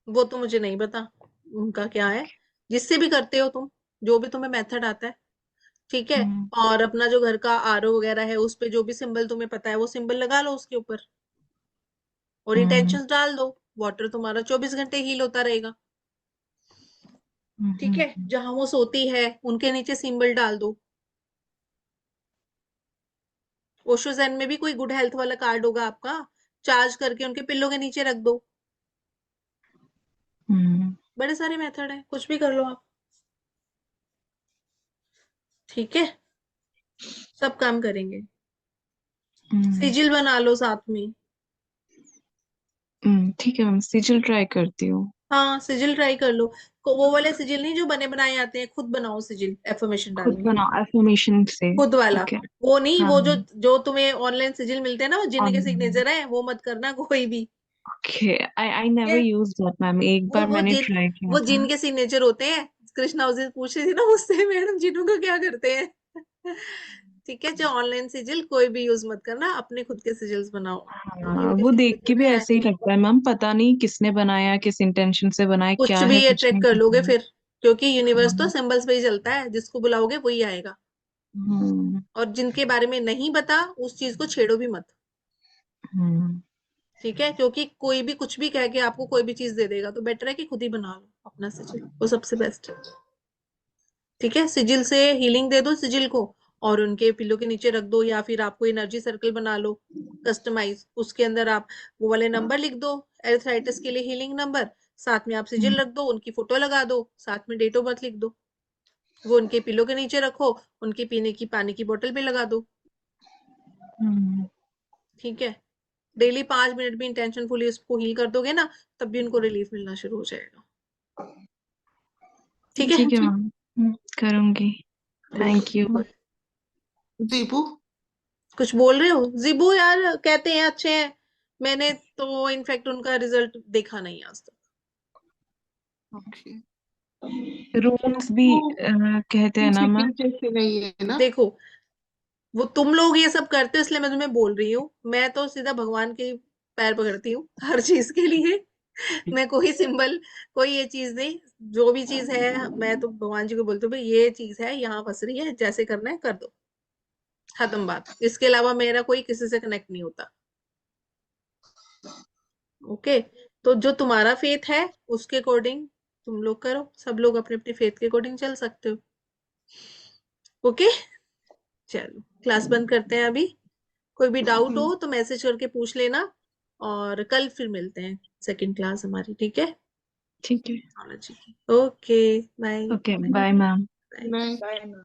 वो तो मुझे नहीं पता उनका क्या है, जिससे भी करते हो तुम, जो भी तुम्हें मेथड आता है। ठीक है। हम्म, और अपना जो घर का आरओ वगैरह है उस पे जो भी सिंबल तुम्हें पता है वो सिंबल लगा लो उसके ऊपर, और हम्म, इंटेंशंस डाल दो। वाटर तुम्हारा 24 घंटे हील होता रहेगा। हम्म, ठीक है, हम्म, जहां वो सोती है उनके नीचे सिंबल डाल दो। ओशो ज़ेन में भी कोई गुड हेल्थ वाला कार्ड होगा आपका, चार्ज करके उनके पिल्लों के नीचे रख दो। हम्म, बड़े सारे मेथड है, कुछ भी कर लो आप। ठीक है, सब काम करेंगे। हम्म, सिजिल बना लो साथ में। ठीक है मैम, सिजिल ट्राई करती हूँ। हाँ, सिजिल ट्राई कर लो। वो वाले सिजिल नहीं जो बने बनाए आते हैं, खुद बनाओ सिजिल एफर्मेशन डाल खुद के। बनाओ एफर्मेशन से। खुद वाला। ठीक है। वो नहीं, हाँ वो जो जो तुम्हें ऑनलाइन सिजिल मिलते हैं ना, वो जिन के हाँ। सिग्नेचर है, वो मत करना कोई भी। ओके। आई ठीक नेवर है। यूज दैट मैम, एक वो बार वो मैंने जिन ट्राई किया वो था। जिन के सिग्नेचर होते हैं। कृष्णा उस दिन पूछ रही थी ना मुझसे, मैडम जिनों का क्या करते हैं। ठीक है, जो ऑनलाइन सिजिल कोई भी यूज मत करना, अपने खुद के सिजिल्स बनाओ, क्योंकि हाँ इनके वो देख के सिग्नेचर भी में ऐसे ही लगता है मैम, पता नहीं किसने बनाया, किस इंटेंशन से बनाया, कुछ क्या भी है ये कुछ ट्रैक नहीं कर लोगे पता। फिर, क्योंकि यूनिवर्स तो हाँ, सिंबल्स पे ही चलता है, जिसको बुलाओगे वही आएगा। हम्म, और जिनके बारे में नहीं पता उस चीज को छेड़ो भी मत। हम्म, ठीक है, क्योंकि कोई भी कुछ भी कह के आपको कोई भी चीज दे देगा, तो बेटर है कि खुद ही बना लो अपना सिजिल, वो सबसे बेस्ट है। ठीक है, सिजिल से हीलिंग दे दो सिजिल को। और उनके पिलो के नीचे रख दो, या फिर आपको एनर्जी सर्कल बना लो कस्टमाइज, उसके अंदर आप वो वाले नंबर लिख दो, एर्थराइटिस के लिए हीलिंग नंबर, साथ में आप सिजिल रख दो, उनकी फोटो लगा दो, साथ में डेट ऑफ बर्थ लिख दो, वो उनके पिलो के नीचे रखो, उनके पीने की पानी की बोतल पे लगा दो। ठीक है, डेली 5 मिनट भी इंटेंशनफुली उसको हील कर दोगे ना, तब भी उनको रिलीफ मिलना शुरू हो जाएगा। ठीक है, ठीक है मैम, करूंगी। Thank you. दीपू, कुछ बोल रहे हो? जिबू यार कहते हैं अच्छे हैं, मैंने तो इनफैक्ट उनका रिजल्ट देखा नहीं आज तक। ओके, रूम्स भी वो कहते हैं ना मैम। जैसे नहीं है ना? देखो, वो तुम लोग ये सब करते हो इसलिए मैं तुम्हें बोल रही हूँ, मैं तो सीधा भगवान के पैर पकड़ती हूँ हर चीज के लिए। मैं कोई सिंबल, कोई ये चीज नहीं, जो भी चीज है मैं तो भगवान जी को बोलती हूँ भाई ये चीज है, यहाँ फंस रही है, जैसे करना है कर दो, खत्म बात। इसके अलावा मेरा कोई किसी से कनेक्ट नहीं होता। ओके, तो जो तुम्हारा फेथ है उसके अकॉर्डिंग तुम लोग करो, सब लोग अपने अपने फेथ के अकॉर्डिंग चल सकते हो। ओके, चलो क्लास बंद करते हैं अभी। कोई भी डाउट हो तो मैसेज करके पूछ लेना, और कल फिर मिलते हैं, सेकंड क्लास हमारी, ठीक है? ठीक है, okay, bye. Okay, bye ma'am. Bye. नहीं। बाय।